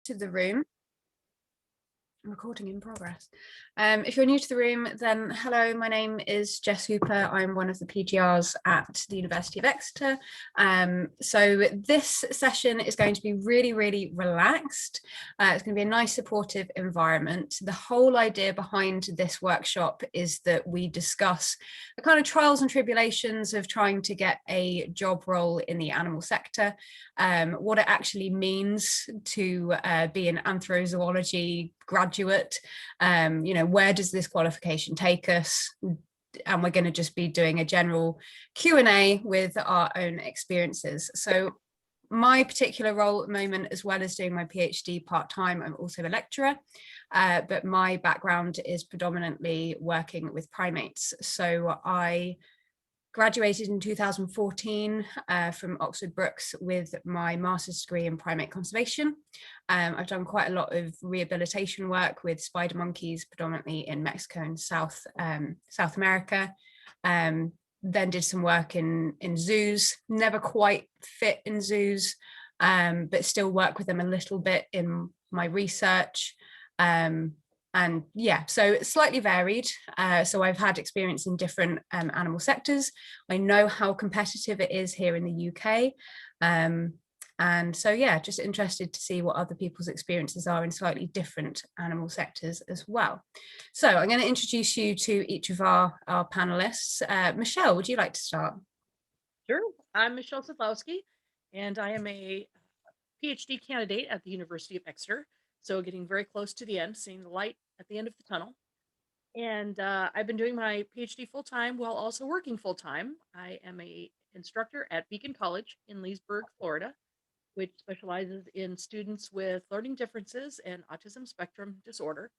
to the room, recording in progress. If you're new to the room, then hello, my name is Jess Hooper. I'm one of the PGRs at the University of Exeter. So this session is going to be really, really relaxed. It's going to be a nice supportive environment. The whole idea behind this workshop is that we discuss the kind of trials and tribulations of trying to get a job role in the animal sector, what it actually means to be an anthrozoology graduate, where does this qualification take us? And we're going to just be doing a general Q&A with our own experiences. So my particular role at the moment, as well as doing my PhD part-time, I'm also a lecturer, but my background is predominantly working with primates. So I graduated in 2014 from Oxford Brookes with my master's degree in primate conservation. I've done quite a lot of rehabilitation work with spider monkeys, predominantly in Mexico and South America. Then did some work in zoos, never quite fit in zoos, but still work with them a little bit in my research. And yeah, so it's slightly varied. So I've had experience in different animal sectors. I know how competitive it is here in the UK. And so, yeah, just interested to see what other people's experiences are in slightly different animal sectors as well. So I'm going to introduce you to each of our panelists. Michelle, would you like to start? Sure. I'm Michelle Cetlowski, and I am a PhD candidate at the University of Exeter. So getting very close to the end, seeing the light at the end of the tunnel. And I've been doing my PhD full-time while also working full-time. I am an instructor at Beacon College in Leesburg, Florida, which specializes in students with learning differences and autism spectrum disorder.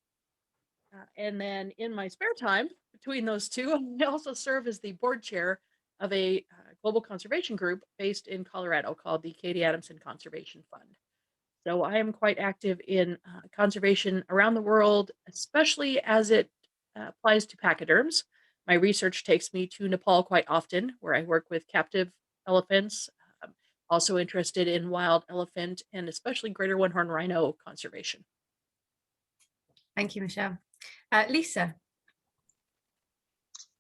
And then in my spare time, between those two, I also serve as the board chair of a global conservation group based in Colorado called the Katie Adamson Conservation Fund. So I am quite active in conservation around the world, especially as it applies to pachyderms. My research takes me to Nepal quite often, where I work with captive elephants, also interested in wild elephant and especially greater one-horned rhino conservation. Thank you, Michelle. Lisa.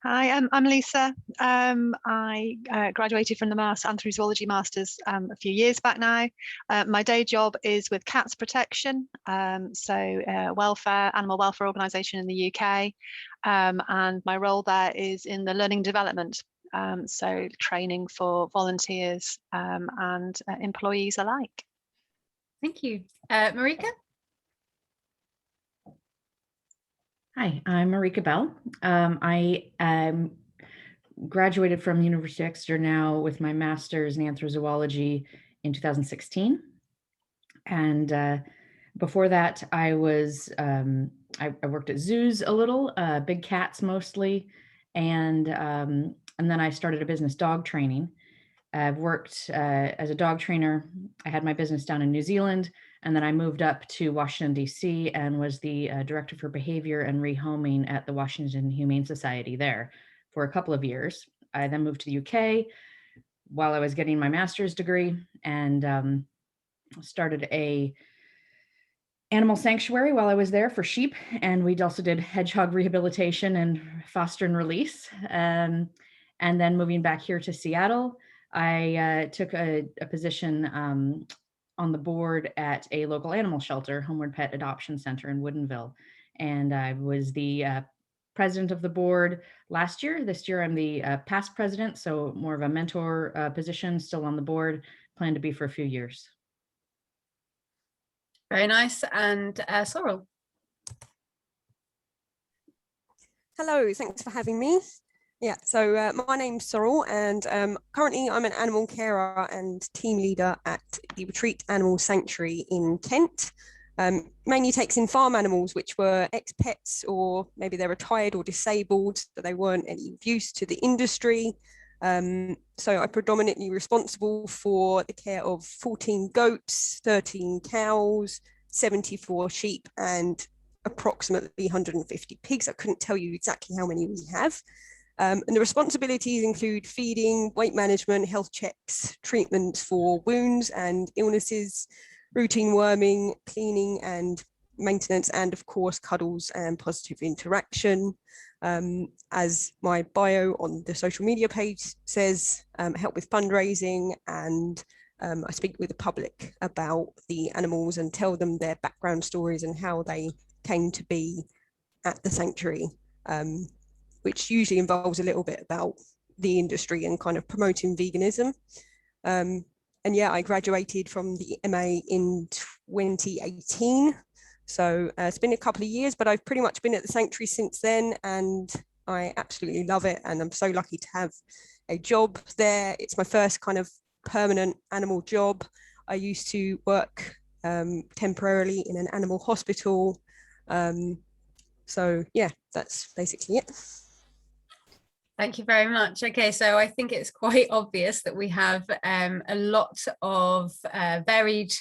Hi, I'm Lisa. I graduated from the Anthrozoology Masters a few years back now. My day job is with Cats Protection, animal welfare organisation in the UK, and my role there is in the learning development, so training for volunteers and employees alike. Thank you. Marika? Hi, I'm Marika Bell. I graduated from University of Exeter now with my master's in anthrozoology in 2016. And before that, I worked at zoos a little, big cats mostly, and then I started a business dog training. I've worked as a dog trainer. I had my business down in New Zealand, and then I moved up to Washington, D.C. and was the director for behavior and rehoming at the Washington Humane Society there for a couple of years. I then moved to the UK while I was getting my master's degree and started a animal sanctuary while I was there for sheep. And we also did hedgehog rehabilitation and foster and release. And then moving back here to Seattle, I took a position on the board at a local animal shelter, Homeward Pet Adoption Center in Woodinville. And I was the president of the board last year. This year I'm the past president, so more of a mentor position, still on the board, plan to be for a few years. Very nice. And Sorrel. Hello, thanks for having me. Yeah, so my name's Sorrel, and currently I'm an animal carer and team leader at the Retreat Animal Sanctuary in Kent. Mainly takes in farm animals which were ex-pets, or maybe they're retired or disabled, so they weren't any use to the industry. So I'm predominantly responsible for the care of 14 goats, 13 cows, 74 sheep, and approximately 150 pigs. I couldn't tell you exactly how many we have. And the responsibilities include feeding, weight management, health checks, treatments for wounds and illnesses, routine worming, cleaning and maintenance, and of course cuddles and positive interaction. As my bio on the social media page says, help with fundraising, and I speak with the public about the animals and tell them their background stories and how they came to be at the sanctuary, which usually involves a little bit about the industry and kind of promoting veganism. And yeah, I graduated from the MA in 2018. So it's been a couple of years, but I've pretty much been at the sanctuary since then, and I absolutely love it. And I'm so lucky to have a job there. It's my first kind of permanent animal job. I used to work temporarily in an animal hospital. So yeah, that's basically it. Thank you very much. Okay, so I think it's quite obvious that we have a lot of varied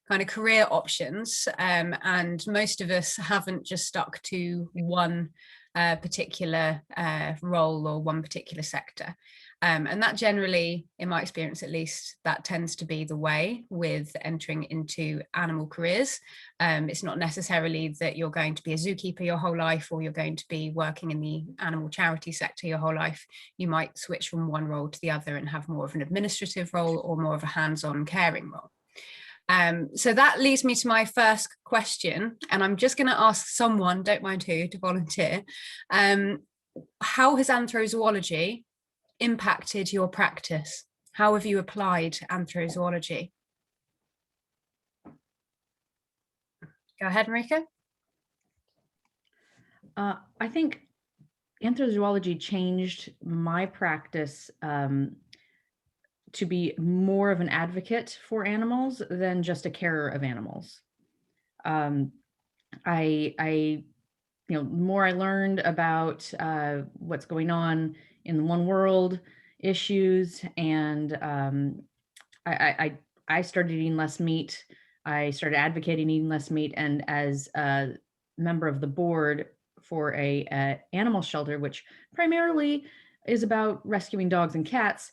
kind of career options, and most of us haven't just stuck to one particular role or one particular sector. And that generally, in my experience at least, that tends to be the way with entering into animal careers. It's not necessarily that you're going to be a zookeeper your whole life, or you're going to be working in the animal charity sector your whole life. You might switch from one role to the other and have more of an administrative role or more of a hands-on caring role. So that leads me to my first question, and I'm just going to ask someone, don't mind who, to volunteer. How has anthrozoology impacted your practice? How have you applied anthrozoology? Go ahead, Marika. I think anthrozoology changed my practice to be more of an advocate for animals than just a carer of animals. The more I learned about what's going on in the one world issues, and I started eating less meat. I started advocating eating less meat, and as a member of the board for a animal shelter, which primarily is about rescuing dogs and cats,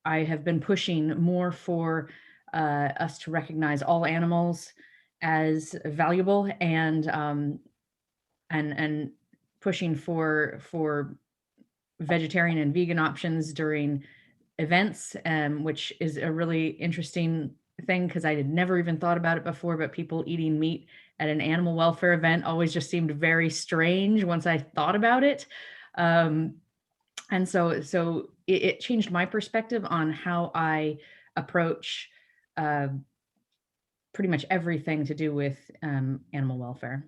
I have been pushing more for us to recognize all animals as valuable, and pushing for vegetarian and vegan options during events, which is a really interesting thing because I had never even thought about it before, but people eating meat at an animal welfare event always just seemed very strange once I thought about it. And so it changed my perspective on how I approach pretty much everything to do with animal welfare.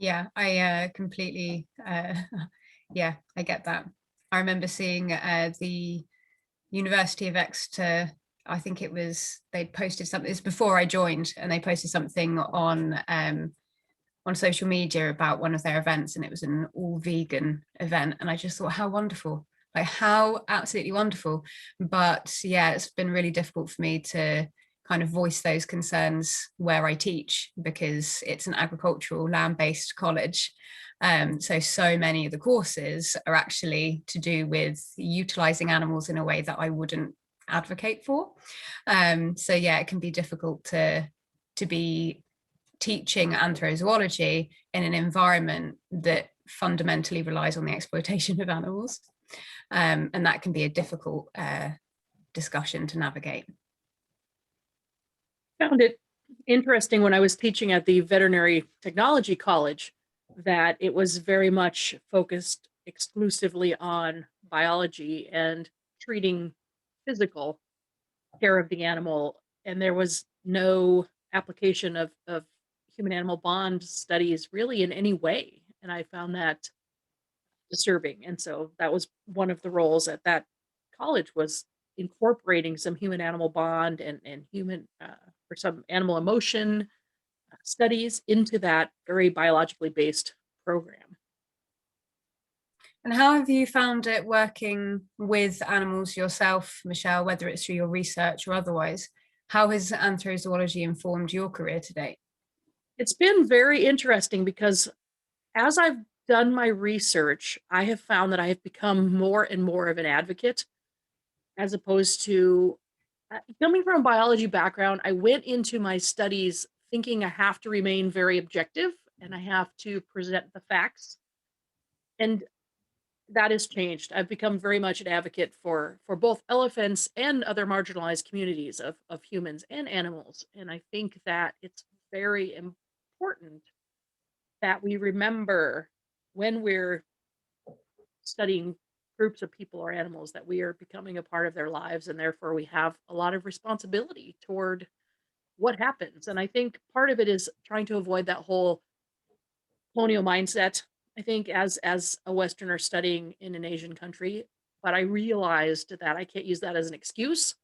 Yeah, I completely, yeah, I get that. I remember seeing the University of Exeter, I think it was, they'd posted something, it's before I joined, and they posted something on social media about one of their events, and it was an all vegan event. And I just thought, how wonderful, like how absolutely wonderful. But yeah, it's been really difficult for me to kind of voice those concerns where I teach, because it's an agricultural land-based college. So many of the courses are actually to do with utilizing animals in a way that I wouldn't advocate for. So yeah, it can be difficult to be teaching anthrozoology in an environment that fundamentally relies on the exploitation of animals. And that can be a difficult discussion to navigate. Found it interesting when I was teaching at the Veterinary Technology College that it was very much focused exclusively on biology and treating physical care of the animal, and there was no application of human-animal bond studies really in any way, and I found that disturbing. And so that was one of the roles at that college, was incorporating some human-animal bond and human or some animal emotion studies into that very biologically based program. And how have you found it working with animals yourself, Michelle, whether it's through your research or otherwise? How has anthrozoology informed your career to date? It's been very interesting because as I've done my research, I have found that I have become more and more of an advocate, as opposed to Coming from a biology background, I went into my studies thinking I have to remain very objective and I have to present the facts. And that has changed. I've become very much an advocate for both elephants and other marginalized communities of humans and animals. And I think that it's very important that we remember when we're studying groups of people or animals that we are becoming a part of their lives, and therefore we have a lot of responsibility toward what happens. And I think part of it is trying to avoid that whole colonial mindset. I think as a Westerner studying in an Asian country, but I realized that I can't use that as an excuse.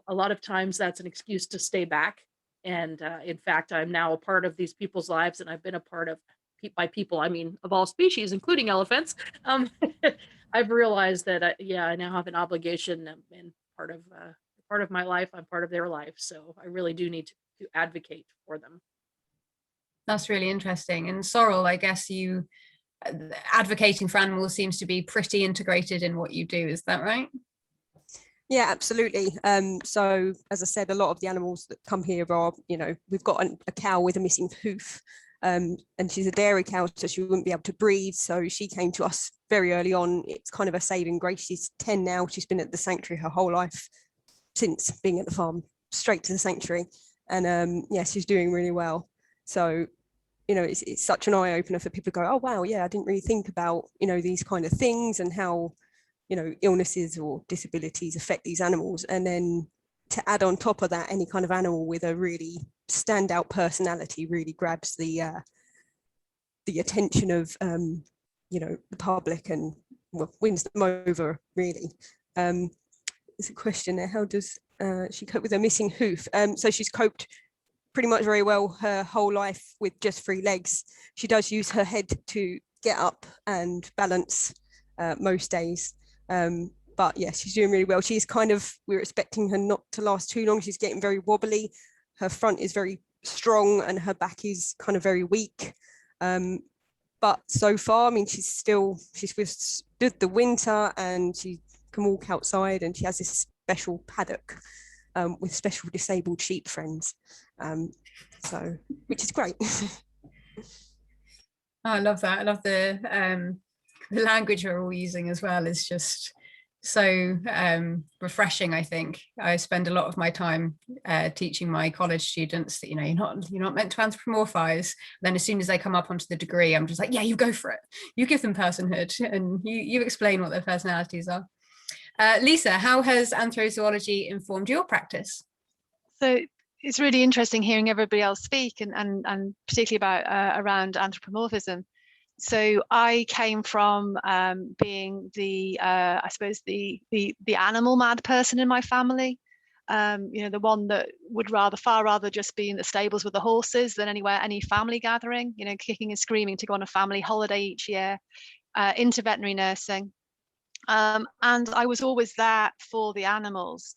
A lot of times that's an excuse to stay back. And in fact, I'm now a part of these people's lives, and I've been a part of, by people, I mean, of all species, including elephants. I've realized that, yeah, I now have an obligation, and part of my life, I'm part of their life. So I really do need to advocate for them. That's really interesting. And Sorrel, I guess you advocating for animals seems to be pretty integrated in what you do. Is that right? Yeah, absolutely. So as I said, a lot of the animals that come here are, you know, we've got a cow with a missing hoof, and she's a dairy cow, so she wouldn't be able to breathe. So she came to us very early on. It's kind of a saving grace. She's 10 now. She's been at the sanctuary her whole life since being at the farm, straight to the sanctuary. And yeah, she's doing really well. So, you know, it's such an eye opener for people to go, oh, wow, yeah, I didn't really think about, you know, these kind of things and how, you know, illnesses or disabilities affect these animals. And then to add on top of that, any kind of animal with a really standout personality really grabs the attention of, you know, the public and, well, wins them over, really. There's a question there. How does she cope with her missing hoof? So she's coped pretty much very well her whole life with just 3 legs. She does use her head to get up and balance most days. But yeah, she's doing really well. She's kind of, we're expecting her not to last too long. She's getting very wobbly. Her front is very strong and her back is kind of very weak. But so far, I mean, she's withstood the winter and she can walk outside, and she has this special paddock with special disabled sheep friends. So, which is great. I love that. I love the language we're all using as well. Is just so refreshing. I think I spend a lot of my time teaching my college students that, you know, you're not meant to anthropomorphize. Then as soon as they come up onto the degree, I'm just like, yeah, you go for it. You give them personhood and you explain what their personalities are. Lisa, how has anthrozoology informed your practice? So it's really interesting hearing everybody else speak, and particularly about around anthropomorphism. So I came from being I suppose the animal mad person in my family. You know, the one that would far rather just be in the stables with the horses than any family gathering. You know, kicking and screaming to go on a family holiday each year, into veterinary nursing. And I was always there for the animals.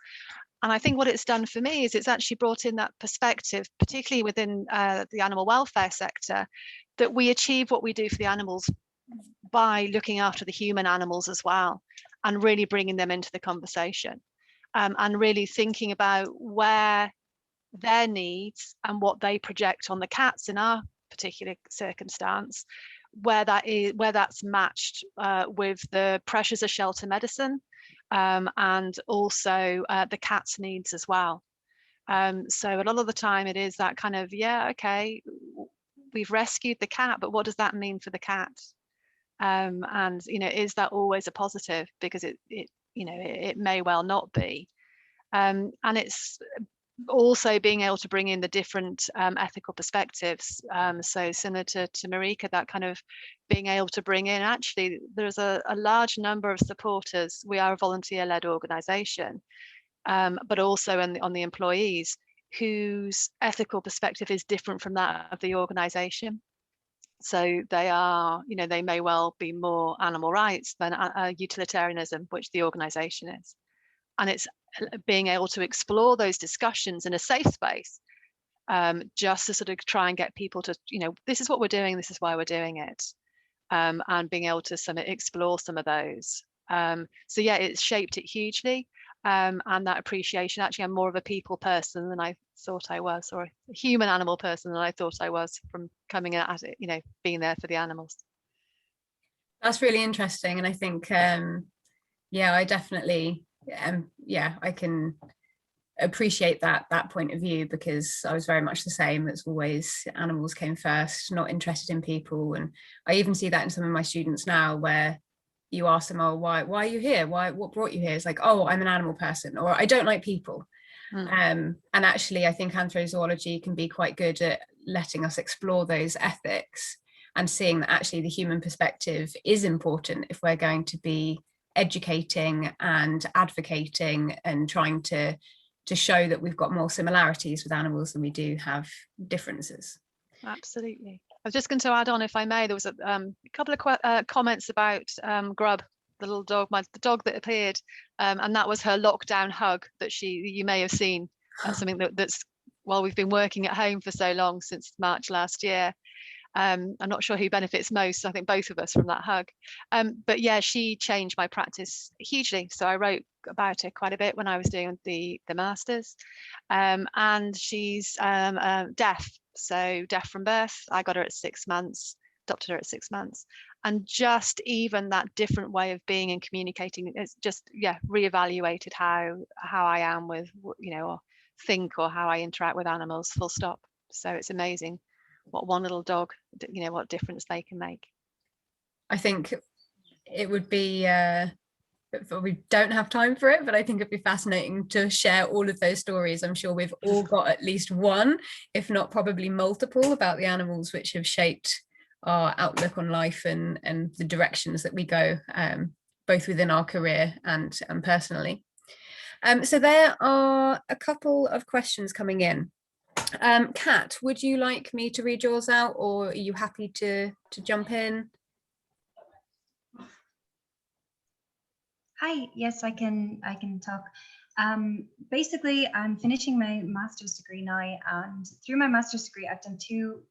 And I think what it's done for me is it's actually brought in that perspective, particularly within the animal welfare sector, that we achieve what we do for the animals by looking after the human animals as well, and really bringing them into the conversation, and really thinking about where their needs and what they project on the cats in our particular circumstance, where that's matched with the pressures of shelter medicine, and also the cat's needs as well. So a lot of the time it is that kind of, yeah, okay, we've rescued the cat, but what does that mean for the cat? And, you know, is that always a positive? Because it you know, it may well not be. And it's also being able to bring in the different ethical perspectives. So similar to Marika, that kind of being able to bring in, actually, there's a large number of supporters. We are a volunteer-led organisation, but also on the employees whose ethical perspective is different from that of the organisation. So they are, you know, they may well be more animal rights than utilitarianism, which the organisation is. And it's being able to explore those discussions in a safe space, just to sort of try and get people to, you know, this is what we're doing, this is why we're doing it, and being able to explore some of those. So yeah, it's shaped it hugely. and that appreciation. Actually, I'm more of a people person than I thought I was, or a human animal person than I thought I was, from coming at it, you know, being there for the animals. That's really interesting. And I think, yeah, I definitely, yeah, I can appreciate that point of view, because I was very much the same. It's always animals came first, not interested in people. And I even see that in some of my students now, where you ask them, oh, why are you here? What brought you here? It's like, oh, I'm an animal person, or I don't like people. And actually, I think anthrozoology can be quite good at letting us explore those ethics and seeing that actually the human perspective is important if we're going to be educating and advocating and trying to show that we've got more similarities with animals than we do have differences. Absolutely. I was just going to add on, if I may, there was a couple of comments about Grub, the little dog, the dog that appeared, and that was her lockdown hug that you may have seen. That's something that's, well, we've been working at home for so long, since March last year. I'm not sure who benefits most. I think both of us from that hug. But yeah, she changed my practice hugely. So I wrote about her quite a bit when I was doing the masters. And she's deaf. So deaf from birth. I got her at 6 months, adopted her at 6 months. And just even that different way of being and communicating, it's just, yeah, reevaluated how I am with, you know, or think, or how I interact with animals, full stop. So it's amazing what one little dog, you know, what difference they can make. I think it would be, we don't have time for it, but I think it'd be fascinating to share all of those stories. I'm sure we've all got at least one, if not probably multiple, about the animals which have shaped our outlook on life and the directions that we go, both within our career and personally. So there are a couple of questions coming in. Kat, would you like me to read yours out, or are you happy to jump in? Hi, yes, I can talk. Basically, I'm finishing my master's degree now, and through my master's degree, I've done 2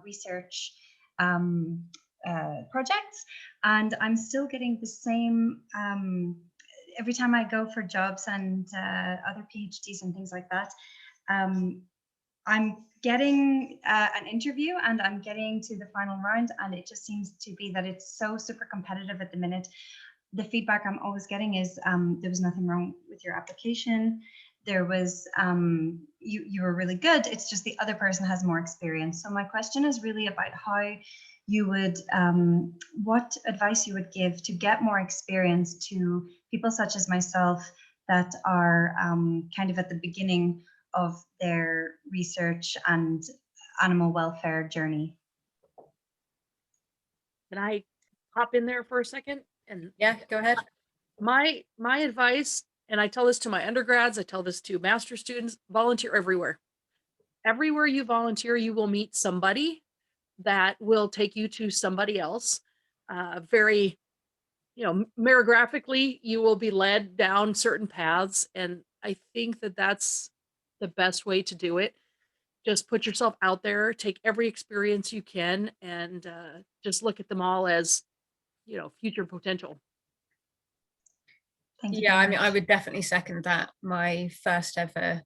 research projects, and I'm still getting the same every time I go for jobs and other PhDs and things like that. I'm getting an interview and I'm getting to the final round, and it just seems to be that it's so super competitive at the minute. The feedback I'm always getting is there was nothing wrong with your application. There was, you were really good. It's just the other person has more experience. So my question is really about how you would, what advice you would give to get more experience to people such as myself that are kind of at the beginning of their research and animal welfare journey. Can I hop in there for a second? And yeah, go ahead. My advice, and I tell this to my undergrads, I tell this to master students, volunteer everywhere. Everywhere you volunteer, you will meet somebody that will take you to somebody else. Very, you know, merographically, you will be led down certain paths. And I think that that's the best way to do it. Just put yourself out there, take every experience you can, and just look at them all as, you know, future potential. Yeah, I mean, I would definitely second that. My first ever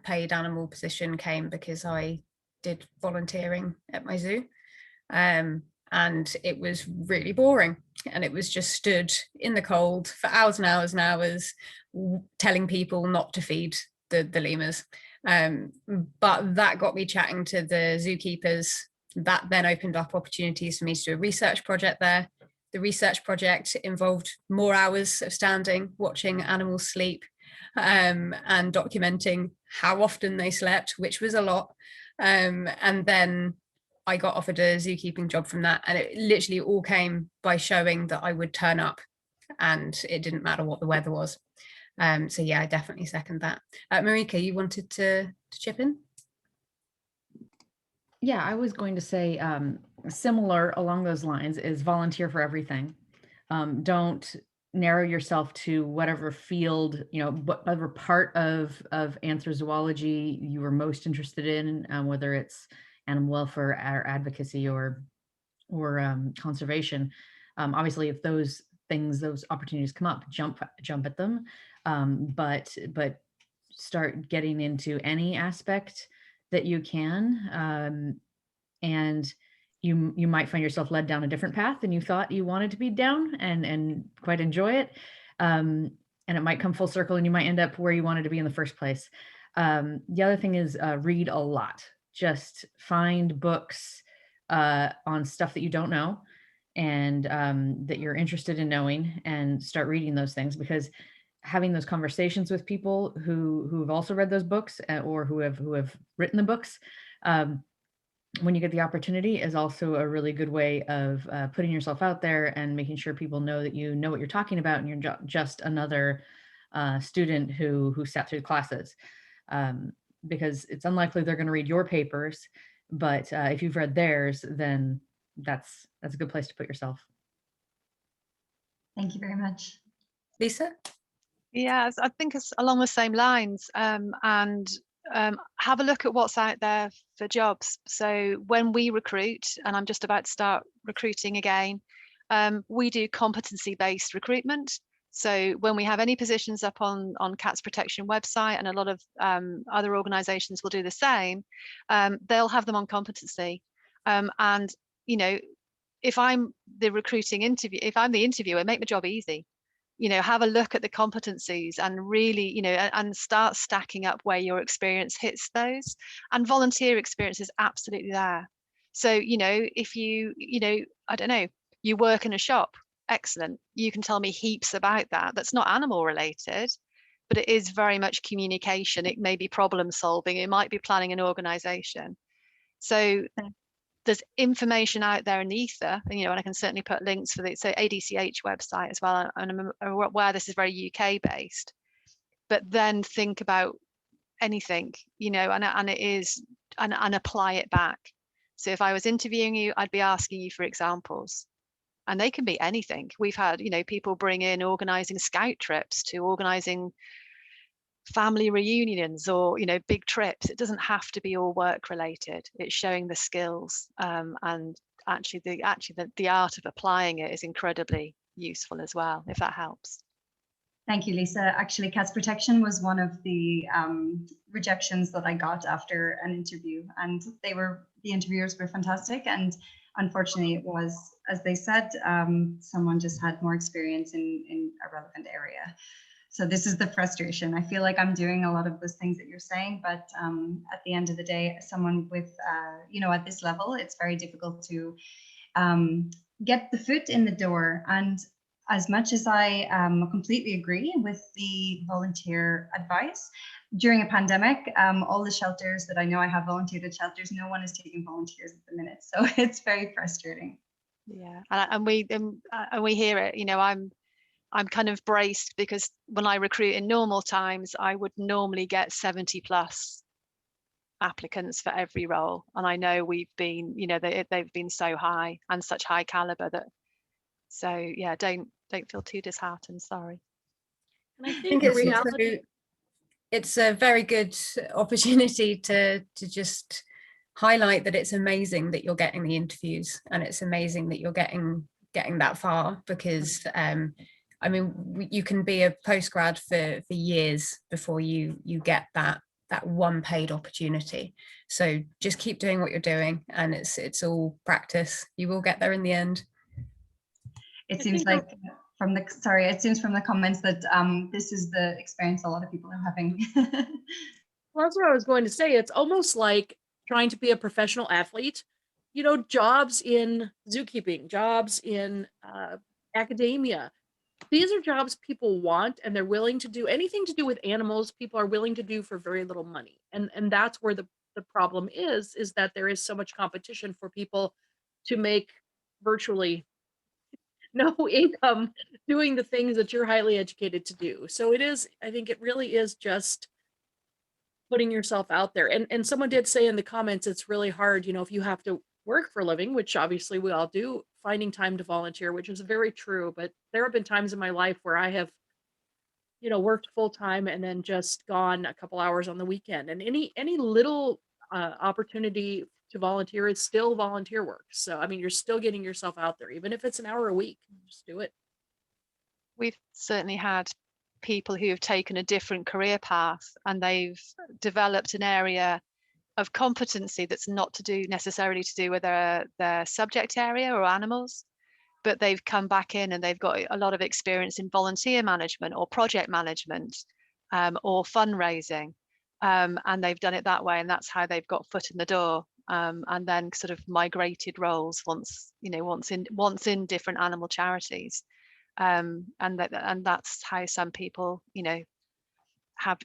paid animal position came because I did volunteering at my zoo, and it was really boring, and it was just stood in the cold for hours and hours and hours telling people not to feed the lemurs. But that got me chatting to the zookeepers. That then opened up opportunities for me to do a research project there. The research project involved more hours of standing, watching animals sleep, and documenting how often they slept, which was a lot. And then I got offered a zookeeping job from that. And it literally all came by showing that I would turn up, and it didn't matter what the weather was. So yeah, I definitely second that. Marika, you wanted to chip in? Yeah, I was going to say similar along those lines is volunteer for everything. Don't narrow yourself to whatever field, you know, whatever part of anthrozoology you were most interested in, whether it's animal welfare or advocacy or conservation. Obviously, if those opportunities come up, jump at them. but start getting into any aspect that you can, and you might find yourself led down a different path than you thought you wanted to be down, and quite enjoy it. And it might come full circle, and you might end up where you wanted to be in the first place. The other thing is read a lot. Just find books on stuff that you don't know, and that you're interested in knowing, and start reading those things, because having those conversations with people who've also read those books, or who have written the books, when you get the opportunity, is also a really good way of putting yourself out there and making sure people know that you know what you're talking about, and you're just another student who sat through classes, because it's unlikely they're going to read your papers, but if you've read theirs, then that's a good place to put yourself. Thank you very much. Lisa? Yeah, I think it's along the same lines, and have a look at what's out there for jobs. So when we recruit, and I'm just about to start recruiting again, we do competency-based recruitment. So when we have any positions up on Cats Protection website, and a lot of other organisations will do the same, they'll have them on competency. And you know, if I'm the interviewer, make the job easy. You know, have a look at the competencies, and really, you know, and start stacking up where your experience hits those. And volunteer experience is absolutely there. So, you know, if you know, I don't know, you work in a shop, excellent. You can tell me heaps about that. That's not animal related, but it is very much communication. It may be problem solving. It might be planning an organization. So there's information out there in the ether, and, you know, and I can certainly put links for the ADCH website as well, and I'm aware this is very UK based, but then think about anything, you know, and it is, and apply it back. So if I was interviewing you, I'd be asking you for examples, and they can be anything. We've had, you know, people bring in organising scout trips, to organising family reunions, or, you know, big trips. It doesn't have to be all work related. It's showing the skills, and actually the art of applying it is incredibly useful as well, if that helps. Thank you, Lisa. Actually, Cats Protection was one of the rejections that I got after an interview, and the interviewers were fantastic, and unfortunately it was, as they said, someone just had more experience in a relevant area. So this is the frustration. I feel like I'm doing a lot of those things that you're saying, but at the end of the day, someone with, you know, at this level, it's very difficult to get the foot in the door. And as much as I completely agree with the volunteer advice, during a pandemic, all the shelters that I know, I have volunteered at shelters, no one is taking volunteers at the minute. So it's very frustrating. Yeah, and we hear it, you know, I'm kind of braced, because when I recruit in normal times, I would normally get 70+ applicants for every role. And I know we've been, you know, they've been so high, and such high caliber, that, so yeah, don't feel too disheartened, sorry. And I think the reality, it's a very good opportunity to just highlight that it's amazing that you're getting the interviews, and it's amazing that you're getting that far, because I mean, you can be a postgrad for years before you get that one paid opportunity. So just keep doing what you're doing, and it's all practice. You will get there in the end. It seems like from the comments that this is the experience a lot of people are having. well, that's what I was going to say. It's almost like trying to be a professional athlete. You know, jobs in zookeeping, jobs in academia. These are jobs people want, and they're willing to do anything to do with animals. People are willing to do for very little money. And that's where the problem is that there is so much competition for people to make virtually no income doing the things that you're highly educated to do. So I think it really is just putting yourself out there. And someone did say in the comments, it's really hard, you know, if you have to work for a living, which obviously we all do, finding time to volunteer, which is very true. But there have been times in my life where I have, you know, worked full time and then just gone a couple hours on the weekend. And any little opportunity to volunteer is still volunteer work. So, I mean, you're still getting yourself out there, even if it's an hour a week, just do it. We've certainly had people who have taken a different career path and they've developed an area of competency that's not to do necessarily to do with their subject area or animals, but they've come back in and they've got a lot of experience in volunteer management or project management, or fundraising, and they've done it that way, and that's how they've got foot in the door, and then sort of migrated roles once in different animal charities, and that's how some people have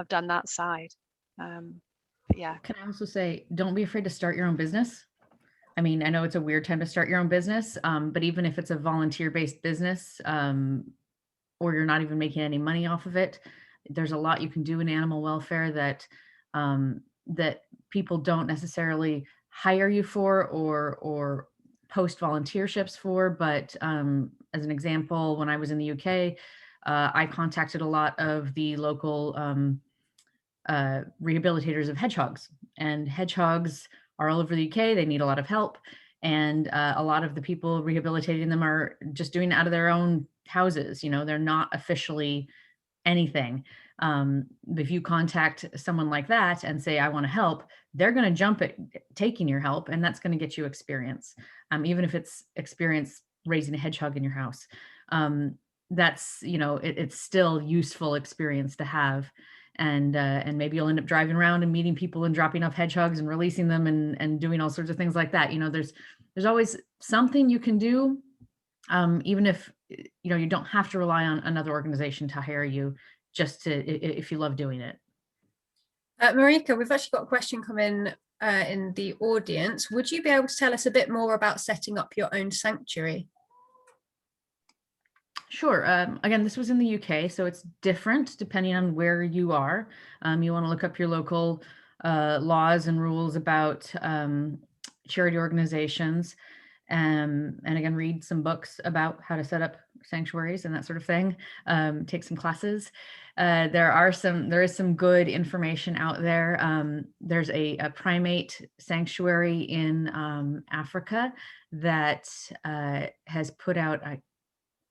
done that side. But yeah. Can I also say, don't be afraid to start your own business. I mean, I know it's a weird time to start your own business, but even if it's a volunteer-based business, or you're not even making any money off of it, there's a lot you can do in animal welfare that that people don't necessarily hire you for or post volunteerships for. But as an example, when I was in the UK, I contacted a lot of the local rehabilitators of hedgehogs, and hedgehogs are all over the UK. They need a lot of help. And a lot of the people rehabilitating them are just doing it out of their own houses. They're not officially anything. If you contact someone like that and say, I want to help, they're going to jump at taking your help. And that's going to get you experience. Even if it's experience raising a hedgehog in your house. That's, it's still useful experience to have. And maybe you'll end up driving around and meeting people and dropping off hedgehogs and releasing them and doing all sorts of things like that. There's always something you can do, even if you don't have to rely on another organization to hire you, just if you love doing it. Marika, we've actually got a question come in the audience. Would you be able to tell us a bit more about setting up your own sanctuary? Sure. Again, this was in the UK, so it's different depending on where you are. You want to look up your local laws and rules about charity organizations, and again, read some books about how to set up sanctuaries and that sort of thing. Take some classes. There is some good information out there. There's a primate sanctuary in Africa that has put out.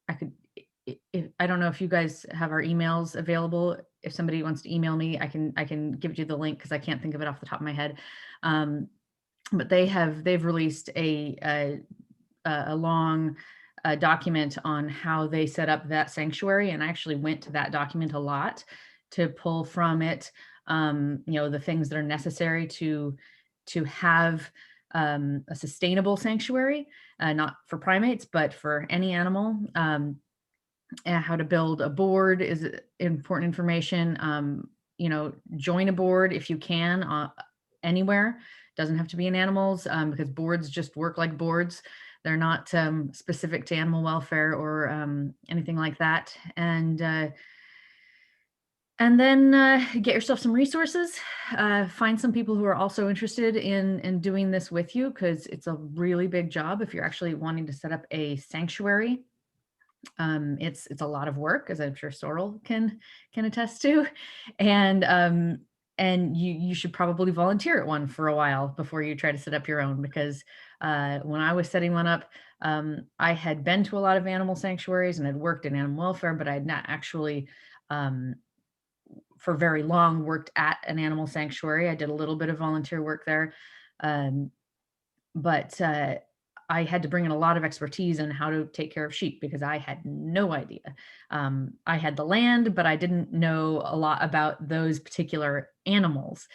I don't know if you guys have our emails available. If somebody wants to email me, I can give you the link because I can't think of it off the top of my head. But they've released a long document on how they set up that sanctuary, and I actually went to that document a lot to pull from it, the things that are necessary to have a sustainable sanctuary, not for primates, but for any animal. How to build a board is important information. Join a board if you can, anywhere. Doesn't have to be in animals, because boards just work like boards. They're not specific to animal welfare or anything like that. And then get yourself some resources. Find some people who are also interested in doing this with you, because it's a really big job if you're actually wanting to set up a sanctuary. It's a lot of work, as I'm sure Sorrel can attest to, and you should probably volunteer at one for a while before you try to set up your own, because when I was setting one up, I had been to a lot of animal sanctuaries and had worked in animal welfare, but I had not actually for very long worked at an animal sanctuary. I did a little bit of volunteer work there, but I had to bring in a lot of expertise on how to take care of sheep, because I had no idea. I had the land, but I didn't know a lot about those particular animals.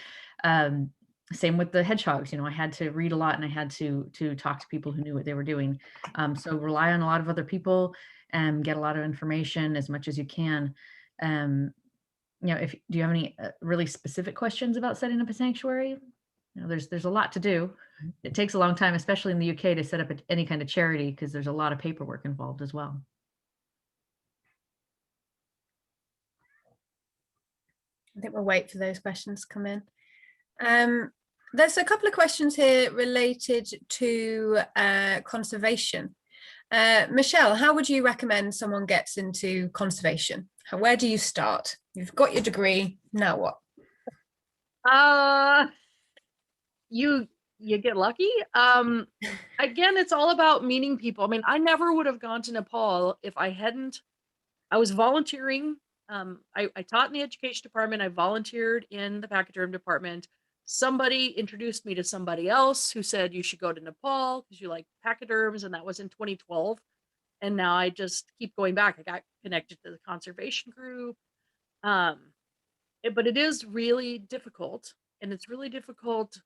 Same with the hedgehogs. I had to read a lot, and I had to talk to people who knew what they were doing. So rely on a lot of other people and get a lot of information as much as you can. Do you have any really specific questions about setting up a sanctuary? There's a lot to do. It takes a long time, especially in the UK, to set up any kind of charity, because there's a lot of paperwork involved as well. I think we'll wait for those questions to come in. There's a couple of questions here related to conservation. Michelle, how would you recommend someone gets into conservation? Where do you start? You've got your degree, now what? You get lucky. Again, it's all about meeting people. I mean, I never would have gone to Nepal if I hadn't I was volunteering. I taught in the education department. I volunteered in the pachyderm department. Somebody introduced me to somebody else who said you should go to Nepal because you like pachyderms, and that was in 2012. And now I just keep going back. I got connected to the conservation group. But it is really difficult, and it's really difficult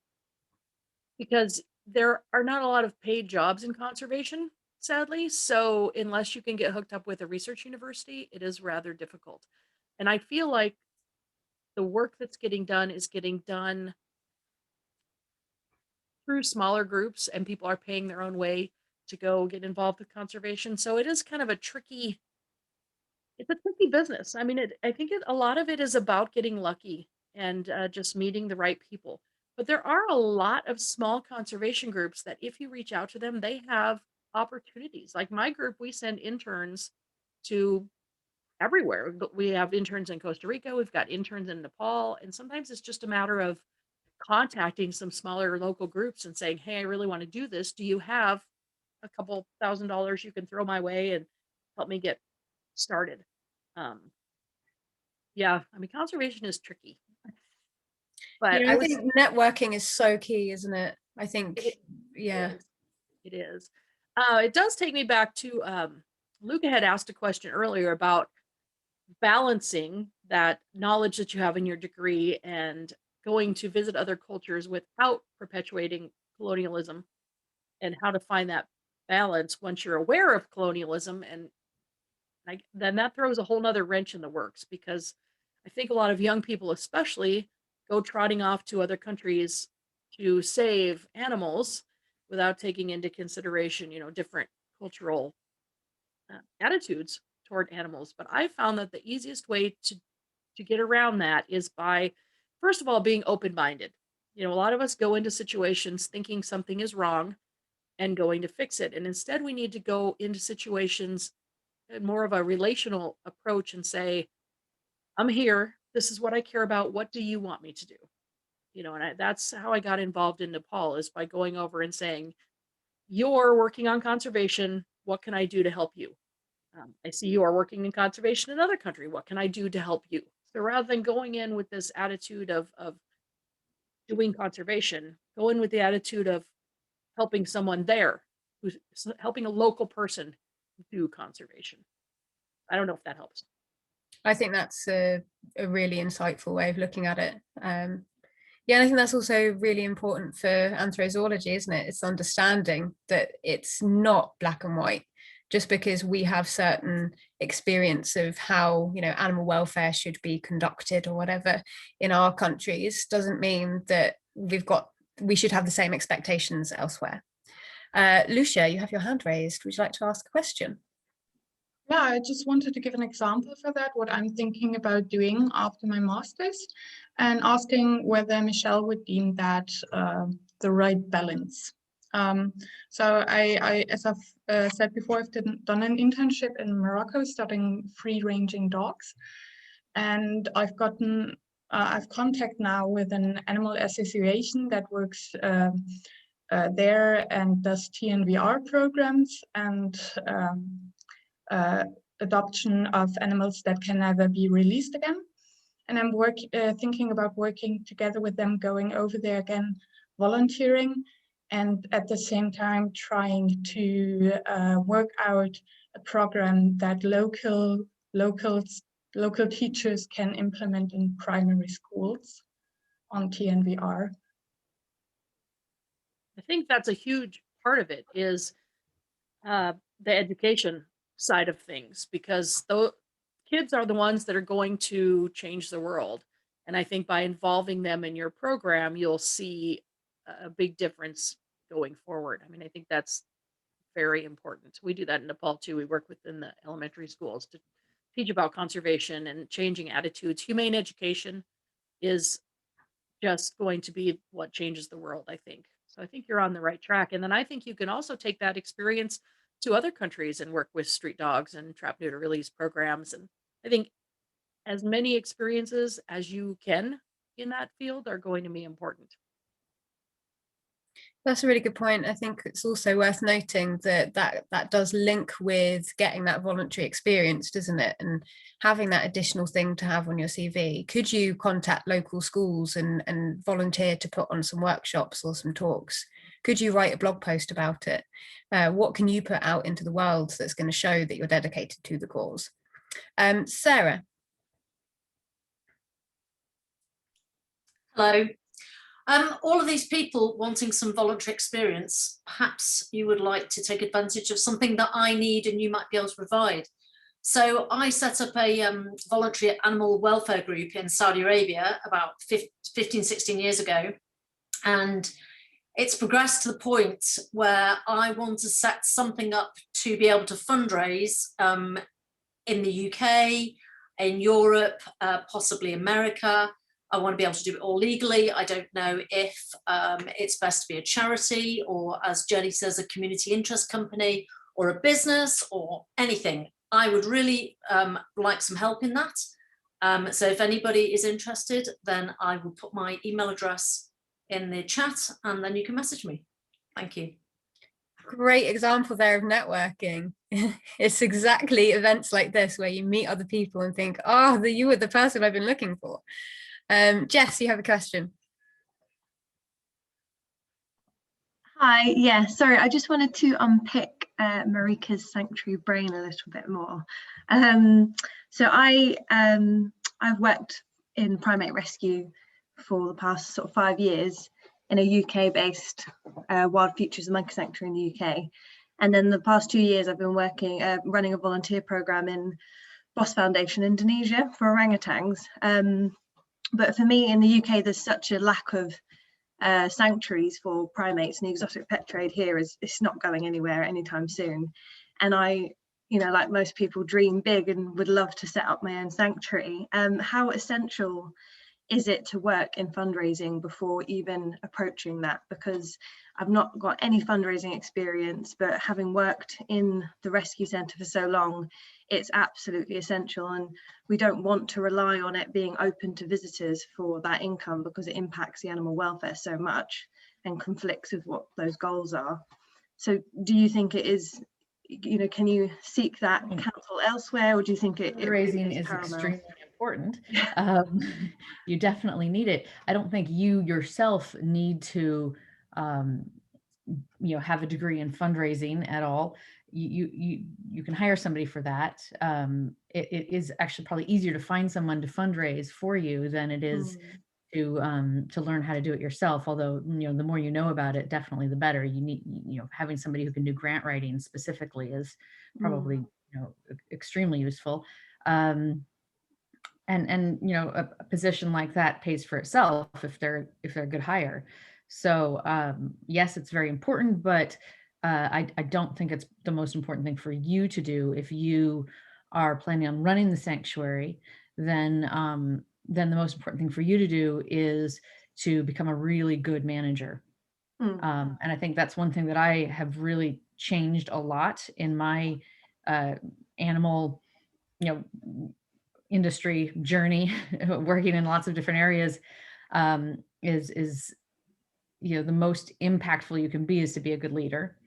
because there are not a lot of paid jobs in conservation, sadly. So unless you can get hooked up with a research university, it is rather difficult. And I feel like the work that's getting done is getting done through smaller groups, and people are paying their own way to go get involved with conservation. So it is kind of it's a tricky business. I mean, I think a lot of it is about getting lucky and just meeting the right people. But there are a lot of small conservation groups that if you reach out to them, they have opportunities. Like my group, we send interns to everywhere. We have interns in Costa Rica, we've got interns in Nepal, and sometimes it's just a matter of contacting some smaller local groups and saying, hey, I really want to do this. Do you have a couple $1,000 you can throw my way and help me get started? Yeah, I mean, conservation is tricky. But I think networking is so key, isn't it? I think, yeah. It is. It does take me back to Luca had asked a question earlier about balancing that knowledge that you have in your degree and going to visit other cultures without perpetuating colonialism, and how to find that balance once you're aware of colonialism. And then that throws a whole nother wrench in the works, because I think a lot of young people especially go trotting off to other countries to save animals without taking into consideration, different cultural attitudes toward animals. But I found that the easiest way to get around that is by, first of all, being open-minded. A lot of us go into situations thinking something is wrong and going to fix it. And instead, we need to go into situations more of a relational approach and say, I'm here. This is what I care about. What do you want me to do? And that's how I got involved in Nepal, is by going over and saying, you're working on conservation. What can I do to help you? I see you are working in conservation in another country. What can I do to help you? So rather than going in with this attitude of doing conservation, go in with the attitude of helping someone there, who's helping a local person do conservation. I don't know if that helps. I think that's a really insightful way of looking at it. Yeah, and I think that's also really important for anthrozoology, isn't it? It's understanding that it's not black and white. Just because we have certain experience of how, animal welfare should be conducted or whatever in our countries, doesn't mean that we should have the same expectations elsewhere. Lucia, you have your hand raised. Would you like to ask a question? Yeah, I just wanted to give an example for that, what I'm thinking about doing after my master's, and asking whether Michelle would deem that the right balance. So I as I've said before, I've done an internship in Morocco studying free-ranging dogs, and I've contact now with an animal association that works there and does TNVR programs and adoption of animals that can never be released again. And I'm thinking about working together with them, going over there again, volunteering, and at the same time trying to work out a program that local teachers can implement in primary schools on TNVR. I think that's a huge part of it, is the education side of things, because the kids are the ones that are going to change the world. And I think by involving them in your program, you'll see a big difference going forward. I mean, I think that's very important. We do that in Nepal too. We work within the elementary schools to teach about conservation and changing attitudes. Humane education is just going to be what changes the world, I think. So I think you're on the right track. And then I think you can also take that experience to other countries and work with street dogs and trap, neuter, release programs. And I think as many experiences as you can in that field are going to be important. That's a really good point. I think it's also worth noting that that does link with getting that voluntary experience, doesn't it? And having that additional thing to have on your CV. Could you contact local schools and volunteer to put on some workshops or some talks? Could you write a blog post about it? What can you put out into the world that's going to show that you're dedicated to the cause? Sarah. Hello. All of these people wanting some voluntary experience, perhaps you would like to take advantage of something that I need and you might be able to provide. So I set up a voluntary animal welfare group in Saudi Arabia about 15, 16 years ago. And it's progressed to the point where I want to set something up to be able to fundraise in the UK, in Europe, possibly America. I want to be able to do it all legally. I don't know if it's best to be a charity or, as Jenny says, a community interest company or a business or anything. I would really like some help in that. So if anybody is interested, then I will put my email address in the chat and then you can message me. Thank you. Great example there of networking. It's exactly events like this where you meet other people and think, oh, you were the person I've been looking for. Jess, you have a question. Hi, yeah, sorry, I just wanted to unpick Marika's sanctuary brain a little bit more. So I've worked in primate rescue for the past sort of 5 years in a UK-based wild futures and monkey sanctuary in the UK. And then the past 2 years I've been working, running a volunteer program in Boss Foundation, Indonesia for orangutans. But for me in the UK, there's such a lack of sanctuaries for primates, and the exotic pet trade here it's not going anywhere anytime soon. And I, you know, like most people, dream big and would love to set up my own sanctuary. How essential is it to work in fundraising before even approaching that? Because I've not got any fundraising experience, but having worked in the rescue centre for so long, it's absolutely essential. And we don't want to rely on it being open to visitors for that income, because it impacts the animal welfare so much and conflicts with what those goals are. So do you think it is, you know, can you seek that counsel elsewhere, or do you think fundraising is extremely important? You definitely need it. I don't think you yourself need to you know, have a degree in fundraising at all. You can hire somebody for that. It is actually probably easier to find someone to fundraise for you than it is to learn how to do it yourself. Although, you know, the more you know about it, definitely the better. You need, you know, having somebody who can do grant writing specifically is probably, you know, extremely useful. And you know, a position like that pays for itself if they're a good hire. So yes, it's very important, but I don't think it's the most important thing for you to do. If you are planning on running the sanctuary, then the most important thing for you to do is to become a really good manager. And I think that's one thing that I have really changed a lot in my animal, you know, industry journey, working in lots of different areas, is you know, the most impactful you can be is to be a good leader,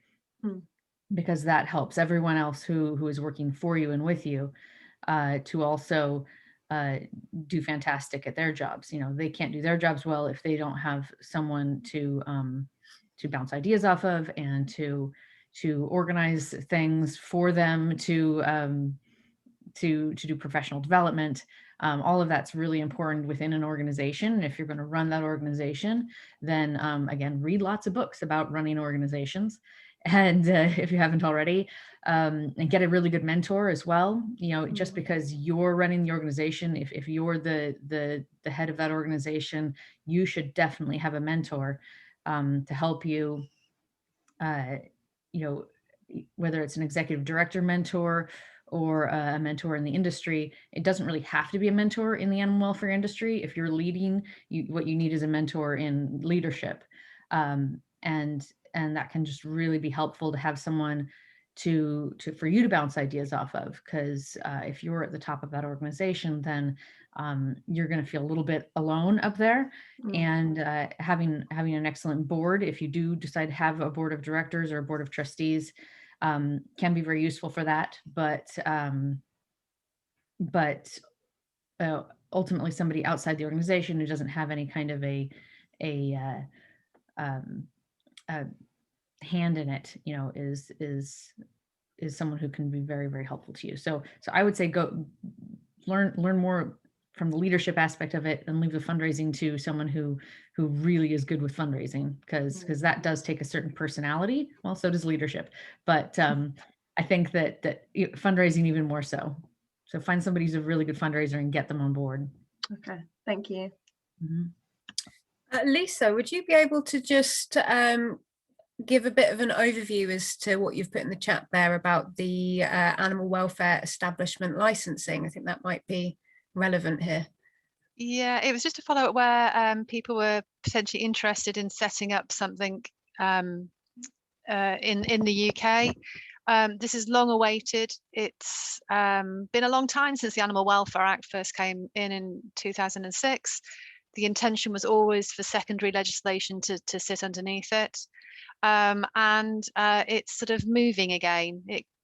because that helps everyone else who is working for you and with you to also do fantastic at their jobs. You know, they can't do their jobs well if they don't have someone to bounce ideas off of and to organize things for them, to do professional development. All of that's really important within an organization. And if you're going to run that organization, then again, read lots of books about running organizations. And if you haven't already, and get a really good mentor as well. You know, just because you're running the organization, if you're the head of that organization, you should definitely have a mentor to help you, you know, whether it's an executive director mentor or a mentor in the industry. It doesn't really have to be a mentor in the animal welfare industry. If you're leading, what you need is a mentor in leadership. And that can just really be helpful to have someone for you to bounce ideas off of. Because if you're at the top of that organization, then you're going to feel a little bit alone up there. Mm. And having an excellent board, if you do decide to have a board of directors or a board of trustees, can be very useful for that. But ultimately, somebody outside the organization who doesn't have any kind of a hand in it, you know, is someone who can be very, very helpful to you. So I would say go learn more from the leadership aspect of it, and leave the fundraising to someone who really is good with fundraising, because that does take a certain personality. Well, so does leadership, but I think that fundraising even more so. So find somebody who's a really good fundraiser and get them on board. Okay, thank you. Mm-hmm. Lisa, would you be able to just give a bit of an overview as to what you've put in the chat there about the animal welfare establishment licensing? I think that might be relevant here. Yeah, it was just to follow up where people were potentially interested in setting up something in the UK. This is long awaited. It's been a long time since the Animal Welfare Act first came in 2006. The intention was always for secondary legislation to sit underneath it. And it's sort of moving again.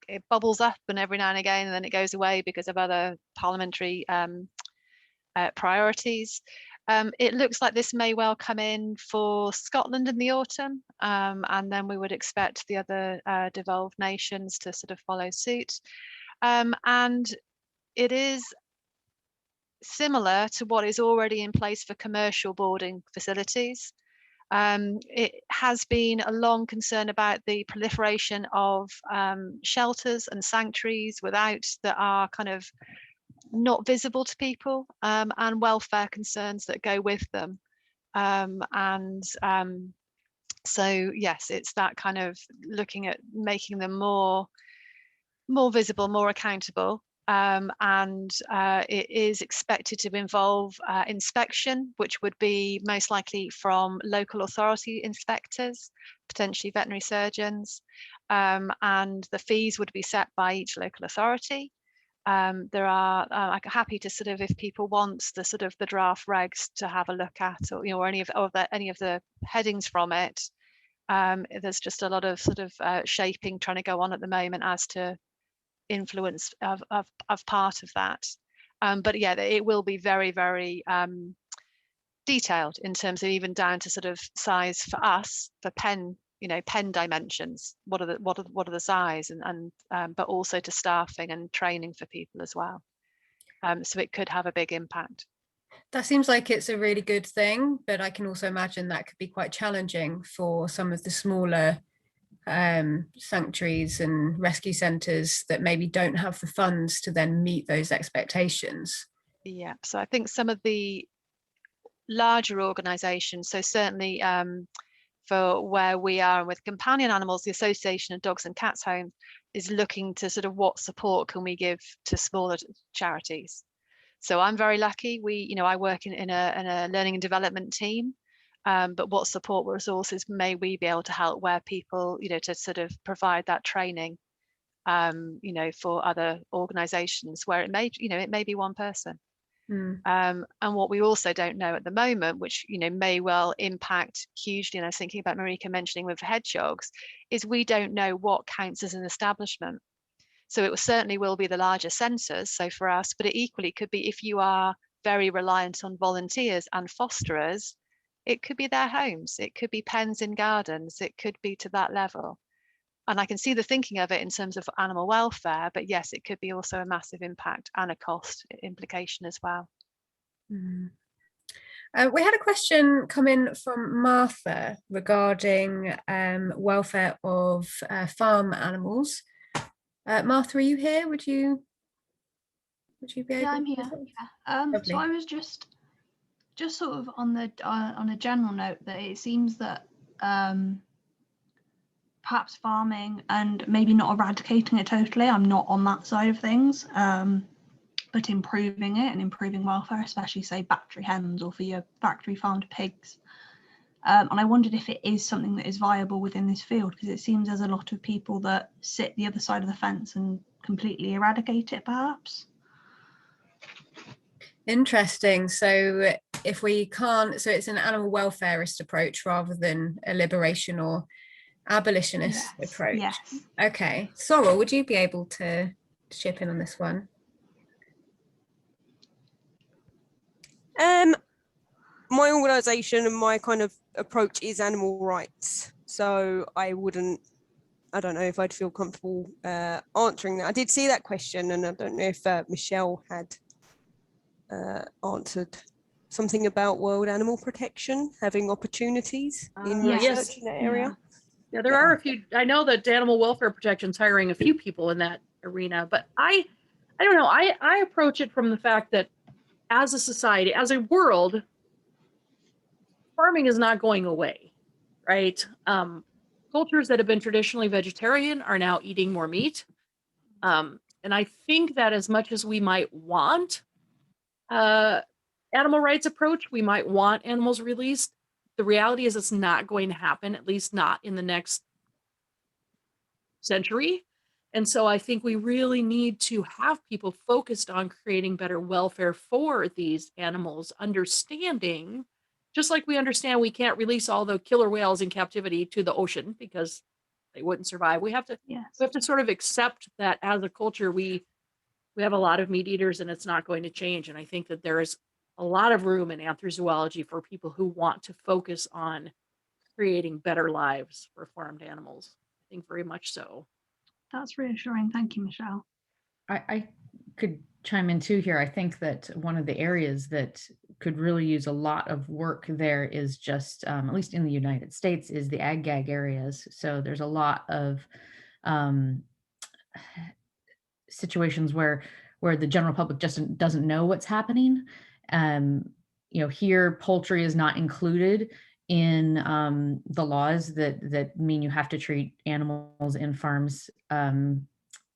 It bubbles up and every now and again, and then it goes away because of other parliamentary priorities. It looks like this may well come in for Scotland in the autumn, and then we would expect the other devolved nations to sort of follow suit. And it is similar to what is already in place for commercial boarding facilities. It has been a long concern about the proliferation of shelters and sanctuaries that are kind of not visible to people, and welfare concerns that go with them. So yes, it's that kind of looking at making them more visible, more accountable. It is expected to involve inspection, which would be most likely from local authority inspectors, potentially veterinary surgeons, and the fees would be set by each local authority. There are happy to sort of, if people want the sort of the draft regs to have a look at, or you know, or any of the headings from it. There's just a lot of sort of shaping trying to go on at the moment as to influence of part of that. But yeah, it will be very, very detailed in terms of even down to sort of size for us, for pen dimensions. What are the size, and but also to staffing and training for people as well. So it could have a big impact. That seems like it's a really good thing, but I can also imagine that could be quite challenging for some of the smaller sanctuaries and rescue centres that maybe don't have the funds to then meet those expectations. Yeah, so I think some of the larger organisations, so certainly for where we are with companion animals, the Association of Dogs and Cats Homes is looking to sort of what support can we give to smaller charities. So I'm very lucky. I work in a learning and development team, but what support resources may we be able to help where people, to sort of provide that training, for other organisations where it may be one person. And what we also don't know at the moment, which may well impact hugely, and I was thinking about Marika mentioning with hedgehogs, is we don't know what counts as an establishment. So it certainly will be the larger centres, so for us, but it equally could be if you are very reliant on volunteers and fosterers, it could be their homes, it could be pens in gardens, it could be to that level. And I can see the thinking of it in terms of animal welfare, but yes, it could be also a massive impact and a cost implication as well. We had a question come in from Martha regarding welfare of farm animals. Martha, are you here? Would you be able? Yeah, I'm here. Yeah. So I was just sort of on a general note that it seems that perhaps farming and maybe not eradicating it totally, I'm not on that side of things, but improving it and improving welfare, especially say factory hens or for your factory farmed pigs. And I wondered if it is something that is viable within this field, because it seems there's a lot of people that sit the other side of the fence and completely eradicate it, perhaps. Interesting. So if we can't, so it's an animal welfarist approach rather than a liberation or abolitionist approach. Yes. Okay. Sorrel, would you be able to chip in on this one? My organisation and my kind of approach is animal rights. So I don't know if I'd feel comfortable answering that. I did see that question, and I don't know if Michelle had answered something about world animal protection, having opportunities in research in that area. Yeah, there are a few. I know that animal welfare protection's hiring a few people in that arena, but I don't know. I approach it from the fact that as a society, as a world, farming is not going away, right? Cultures that have been traditionally vegetarian are now eating more meat. And I think that as much as we might want animal rights approach, we might want animals released, the reality is it's not going to happen, at least not in the next century. And so I think we really need to have people focused on creating better welfare for these animals, understanding, just like we understand we can't release all the killer whales in captivity to the ocean because they wouldn't survive. We have to sort of accept that as a culture, we have a lot of meat eaters and it's not going to change. And I think that there is a lot of room in anthrozoology for people who want to focus on creating better lives for farmed animals. I think very much so. That's reassuring. Thank you, Michelle. I could chime in too here. I think that one of the areas that could really use a lot of work there is just, at least in the United States, is the ag-gag areas. So there's a lot of situations where the general public just doesn't know what's happening. Here poultry is not included in the laws that mean you have to treat animals in farms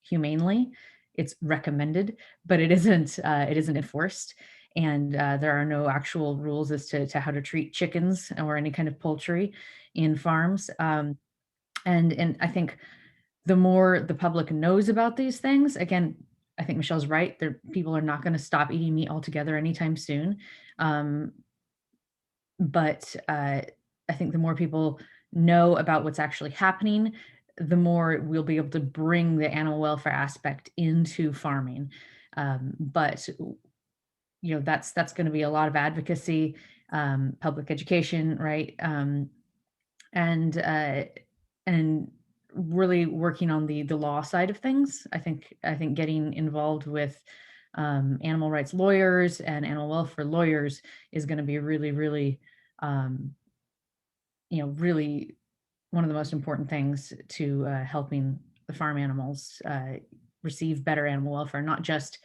humanely. It's recommended, but it isn't enforced. And there are no actual rules as to how to treat chickens or any kind of poultry in farms. And I think the more the public knows about these things, again, I think Michelle's right. People are not going to stop eating meat altogether anytime soon. But I think the more people know about what's actually happening, the more we'll be able to bring the animal welfare aspect into farming. But that's going to be a lot of advocacy, public education, right? And really working on the law side of things. I think getting involved with animal rights lawyers and animal welfare lawyers is going to be really, really, really one of the most important things to helping the farm animals receive better animal welfare, not just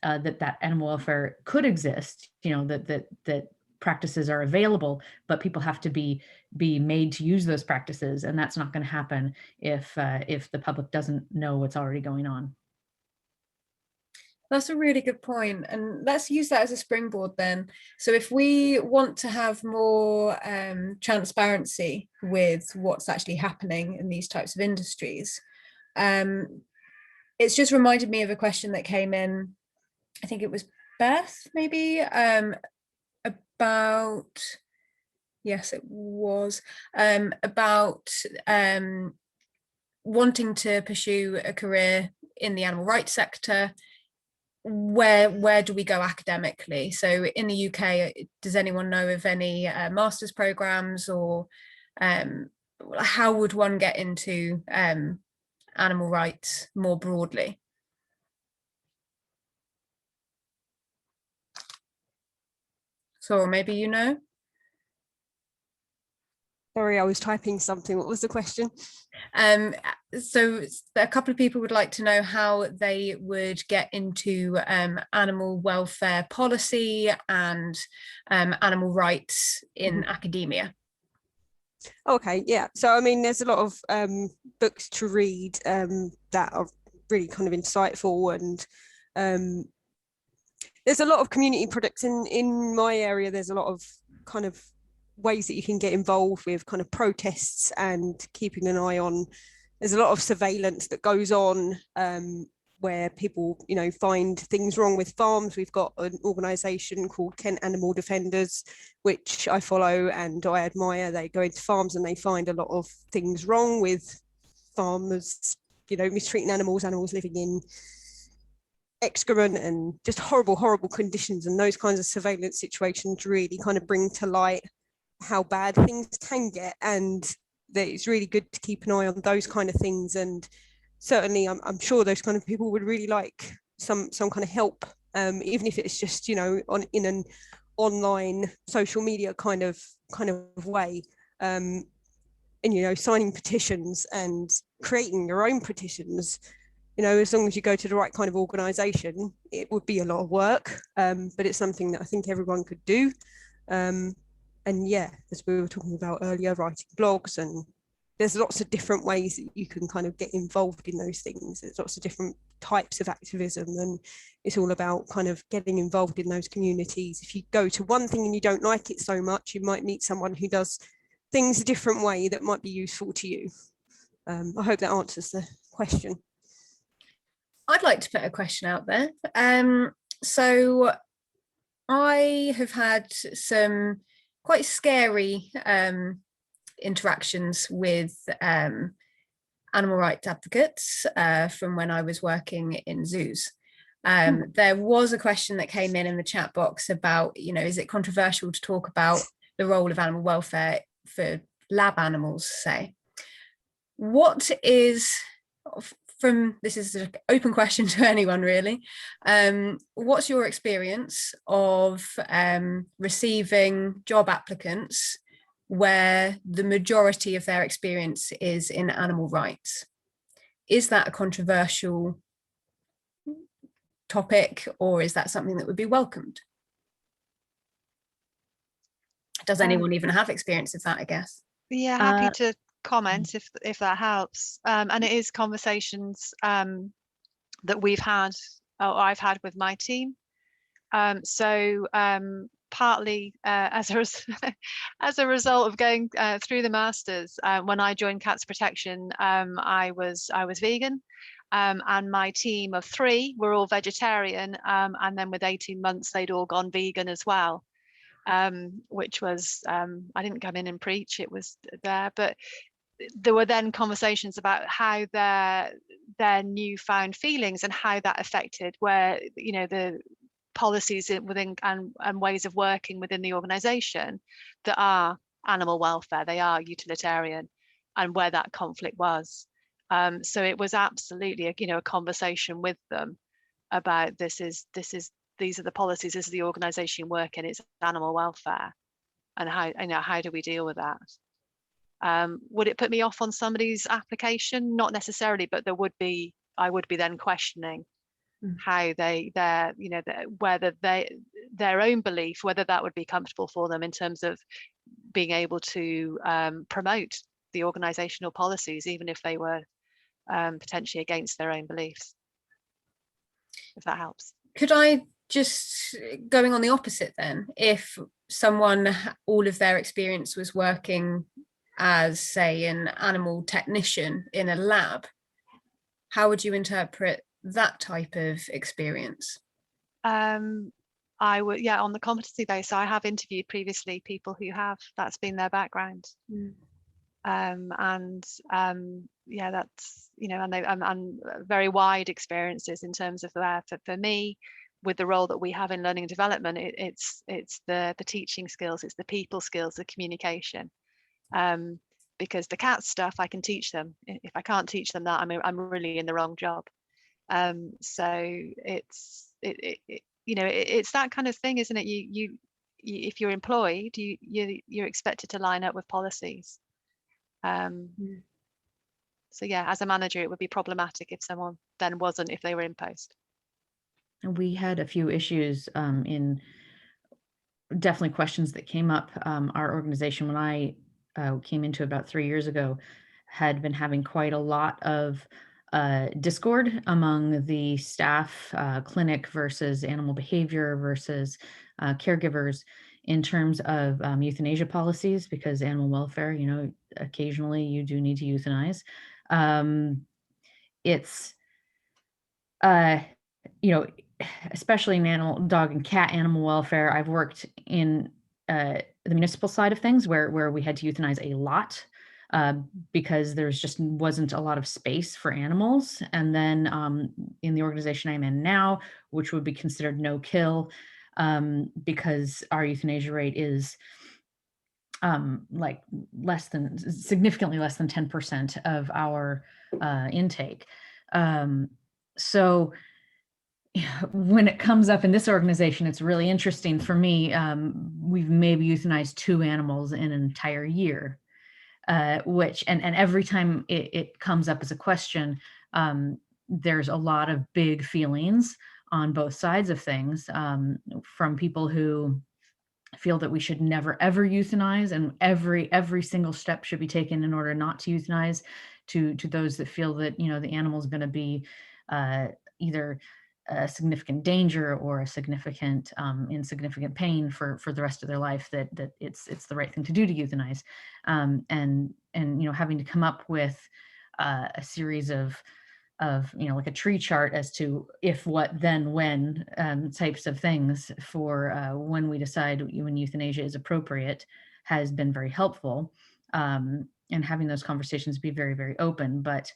that animal welfare could exist, that practices are available, but people have to be made to use those practices, and that's not going to happen if the public doesn't know what's already going on. That's a really good point, and let's use that as a springboard then. So if we want to have more transparency with what's actually happening in these types of industries, it's just reminded me of a question that came in, I think it was Beth, maybe, about, yes, it was, about wanting to pursue a career in the animal rights sector. Where do we go academically? So in the UK, does anyone know of any master's programs, or how would one get into animal rights more broadly? So maybe you know? Sorry, I was typing something. What was the question? So a couple of people would like to know how they would get into animal welfare policy and animal rights in academia. Okay, yeah. So I mean, there's a lot of books to read that are really kind of insightful, and there's a lot of community products in my area. There's a lot of kind of ways that you can get involved with kind of protests and keeping an eye on. There's a lot of surveillance that goes on where people, you know, find things wrong with farms. We've got an organisation called Kent Animal Defenders, which I follow and I admire. They go into farms and they find a lot of things wrong with farmers, you know, mistreating animals, animals living in excrement and just horrible, horrible conditions. And those kinds of surveillance situations really kind of bring to light how bad things can get, and that it's really good to keep an eye on those kind of things. And certainly I'm sure those kind of people would really like some kind of help, even if it's just, you know, in an online social media kind of way, and, you know, signing petitions and creating your own petitions. You know, as long as you go to the right kind of organization, it would be a lot of work, but it's something that I think everyone could do. And yeah, as we were talking about earlier, writing blogs, and there's lots of different ways that you can kind of get involved in those things. There's lots of different types of activism, and it's all about kind of getting involved in those communities. If you go to one thing and you don't like it so much, you might meet someone who does things a different way that might be useful to you. I hope that answers the question. I'd like to put a question out there. So I have had some quite scary interactions with animal rights advocates from when I was working in zoos. There was a question that came in the chat box about, you know, is it controversial to talk about the role of animal welfare for lab animals, say? What is, this is an open question to anyone really, what's your experience of receiving job applicants where the majority of their experience is in animal rights? Is that a controversial topic, or is that something that would be welcomed? Does anyone even have experience of that, I guess? Yeah, happy to comment if that helps. And it is conversations that we've had, or I've had with my team. Partly as a result of going through the masters, when I joined Cats Protection, I was vegan, and my team of 3 were all vegetarian, and then with 18 months they'd all gone vegan as well, which was, I didn't come in and preach, it was there, but there were then conversations about how their newfound feelings and how that affected where, you know, the policies within and ways of working within the organization that are animal welfare, they are utilitarian, and where that conflict was. So it was absolutely a conversation with them about these are the policies, this is the organization working, it's animal welfare, and how do we deal with that? Would it put me off on somebody's application? Not necessarily, but I would be then questioning how whether their own belief, whether that would be comfortable for them in terms of being able to promote the organizational policies, even if they were potentially against their own beliefs, if that helps. Could I just, going on the opposite then, if someone, all of their experience was working as, say, an animal technician in a lab, how would you interpret that type of experience? I would, on the competency base, I have interviewed previously people who have, that's been their background. That's, and they and very wide experiences in terms of that. For me, with the role that we have in learning and development, it's the teaching skills, it's the people skills, the communication. Because the cat stuff I can teach them. If I can't teach them that, I'm really in the wrong job. So it's that kind of thing, isn't it? You if you're employed, you're expected to line up with policies. So yeah, as a manager, it would be problematic if someone then wasn't, if they were in post. And we had a few issues in definitely questions that came up. Our organization, when I came into about 3 years ago, had been having quite a lot of discord among the staff, clinic versus animal behavior versus caregivers in terms of euthanasia policies, because animal welfare, occasionally you do need to euthanize. you know, especially in dog and cat animal welfare, I've worked in the municipal side of things where we had to euthanize a lot because there's just wasn't a lot of space for animals. And then in the organization I'm in now, which would be considered no kill, because our euthanasia rate is like significantly less than 10% of our intake. So when it comes up in this organization, it's really interesting for me. We've maybe euthanized 2 animals in an entire year, which, and every time it comes up as a question, there's a lot of big feelings on both sides of things, from people who feel that we should never ever euthanize and every single step should be taken in order not to euthanize, to those that feel that, you know, the animal is going to be either a significant danger or a significant insignificant pain for the rest of their life, that it's the right thing to do to euthanize, and you know, having to come up with a series of you know, like a tree chart as to if, what, then, when types of things for when we decide when euthanasia is appropriate has been very helpful, and having those conversations be very, very open. But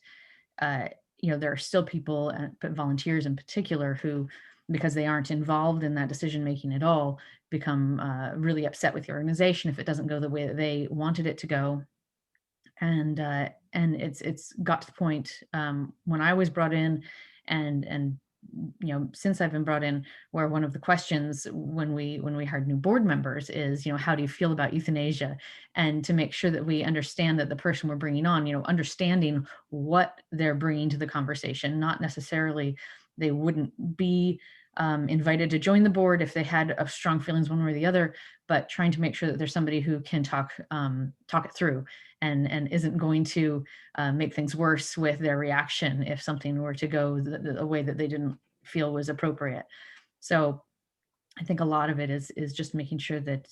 you know, there are still people, volunteers in particular, who, because they aren't involved in that decision making at all, become really upset with the organization if it doesn't go the way that they wanted it to go. And it's got to the point when I was brought in, and you know, since I've been brought in, where one of the questions when we hired new board members is, you know, how do you feel about euthanasia? And to make sure that we understand that the person we're bringing on, you know, understanding what they're bringing to the conversation, not necessarily they wouldn't be invited to join the board if they had strong feelings one way or the other, but trying to make sure that there's somebody who can talk it through, and isn't going to make things worse with their reaction if something were to go the way that they didn't feel was appropriate. So I think a lot of it is just making sure that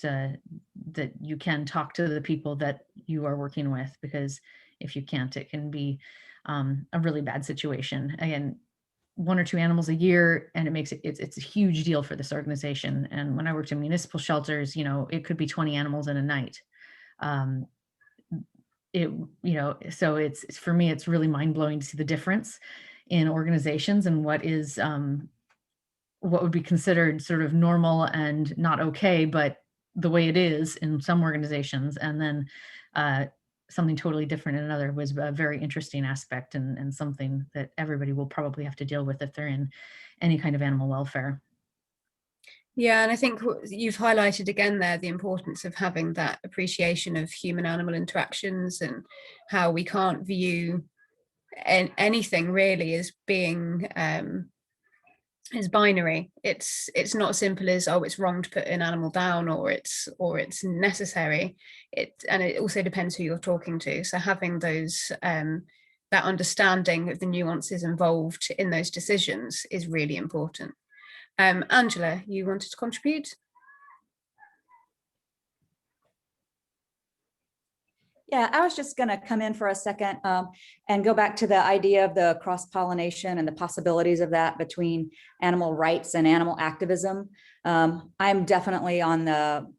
that you can talk to the people that you are working with, because if you can't, it can be a really bad situation. Again, 1 or 2 animals a year, and it makes it's a huge deal for this organization. And when I worked in municipal shelters, you know, it could be 20 animals in a night. You know, so it's for me, it's really mind-blowing to see the difference in organizations and what is what would be considered sort of normal and not okay, but the way it is in some organizations, and then something totally different in another. Was a very interesting aspect, and something that everybody will probably have to deal with if they're in any kind of animal welfare. Yeah, and I think you've highlighted again there the importance of having that appreciation of human-animal interactions, and how we can't view anything really as being is binary. It's not as simple as, oh, it's wrong to put an animal down, or it's necessary. And it also depends who you're talking to. So having those that understanding of the nuances involved in those decisions is really important. Angela, you wanted to contribute? Yeah, I was just going to come in for a second and go back to the idea of the cross-pollination and the possibilities of that between animal rights and animal activism. I'm definitely on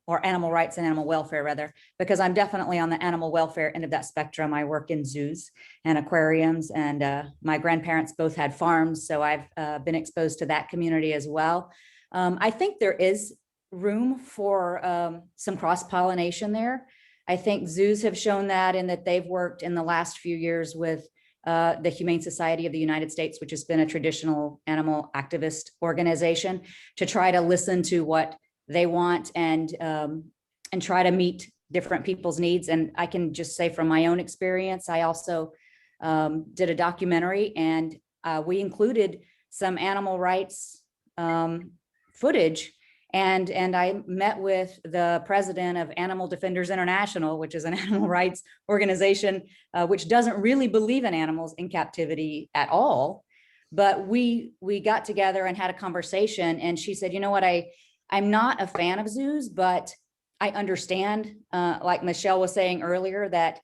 or animal rights and animal welfare rather, because I'm definitely on the animal welfare end of that spectrum. I work in zoos and aquariums, and my grandparents both had farms, so I've been exposed to that community as well. I think there is room for some cross-pollination there. I think zoos have shown that, in that they've worked in the last few years with the Humane Society of the United States, which has been a traditional animal activist organization, to try to listen to what they want and try to meet different people's needs. And I can just say from my own experience, I also did a documentary, and we included some animal rights footage. And I met with the president of Animal Defenders International, which is an animal rights organization, which doesn't really believe in animals in captivity at all. But we got together and had a conversation, and she said, you know what, I'm not a fan of zoos, but I understand, like Michelle was saying earlier, that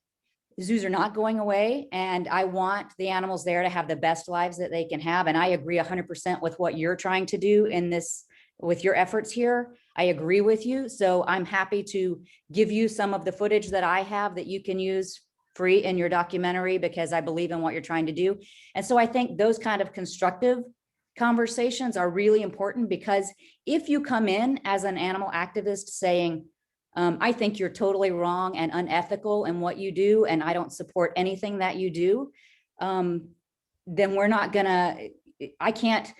zoos are not going away, and I want the animals there to have the best lives that they can have. And I agree 100% with what you're trying to do in this, with your efforts here. I agree with you. So I'm happy to give you some of the footage that I have that you can use free in your documentary, because I believe in what you're trying to do. And so I think those kind of constructive conversations are really important, because if you come in as an animal activist saying, I think you're totally wrong and unethical in what you do, and I don't support anything that you do, then we're not gonna, I can't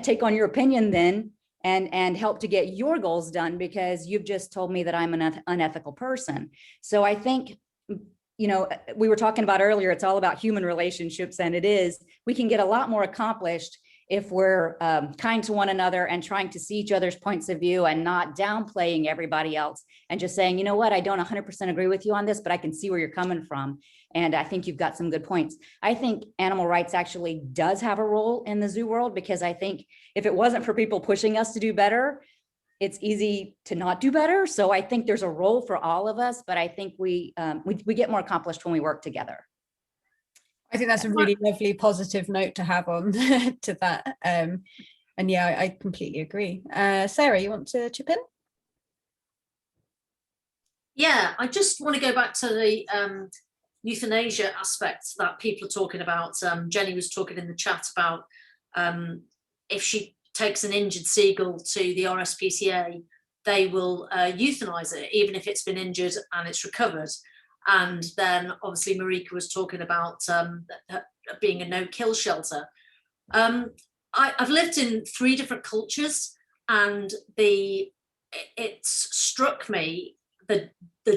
take on your opinion then and help to get your goals done, because you've just told me that I'm an unethical person. So I think, you know, we were talking about earlier, it's all about human relationships, and it is. We can get a lot more accomplished if we're kind to one another and trying to see each other's points of view and not downplaying everybody else, and just saying, you know what, I don't 100% agree with you on this, but I can see where you're coming from. And I think you've got some good points. I think animal rights actually does have a role in the zoo world, because I think if it wasn't for people pushing us to do better, it's easy to not do better. So I think there's a role for all of us, but I think we get more accomplished when we work together. I think that's a really lovely positive note to have on to that. And yeah, I completely agree. Sarah, you want to chip in? Yeah, I just want to go back to the euthanasia aspects that people are talking about. Jenny was talking in the chat about if she takes an injured seagull to the RSPCA, they will euthanize it, even if it's been injured and it's recovered. And then obviously Marika was talking about being a no-kill shelter. I've lived in 3 different cultures, and it struck me the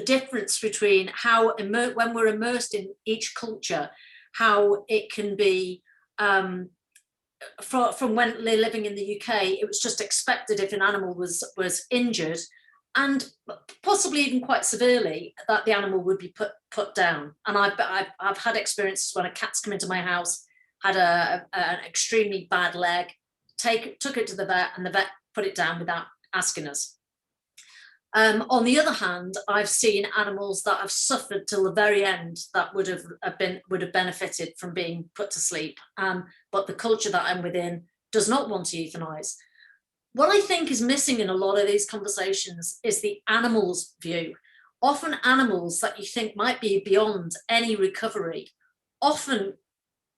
difference between how when we're immersed in each culture, how it can be from when living in the UK, it was just expected if an animal was injured, and possibly even quite severely, that the animal would be put down. And I've had experiences when a cat's come into my house, had an extremely bad leg, took it to the vet, and the vet put it down without asking us. On the other hand, I've seen animals that have suffered till the very end that would have benefited from being put to sleep, but the culture that I'm within does not want to euthanize. What I think is missing in a lot of these conversations is the animal's view. Often animals that you think might be beyond any recovery often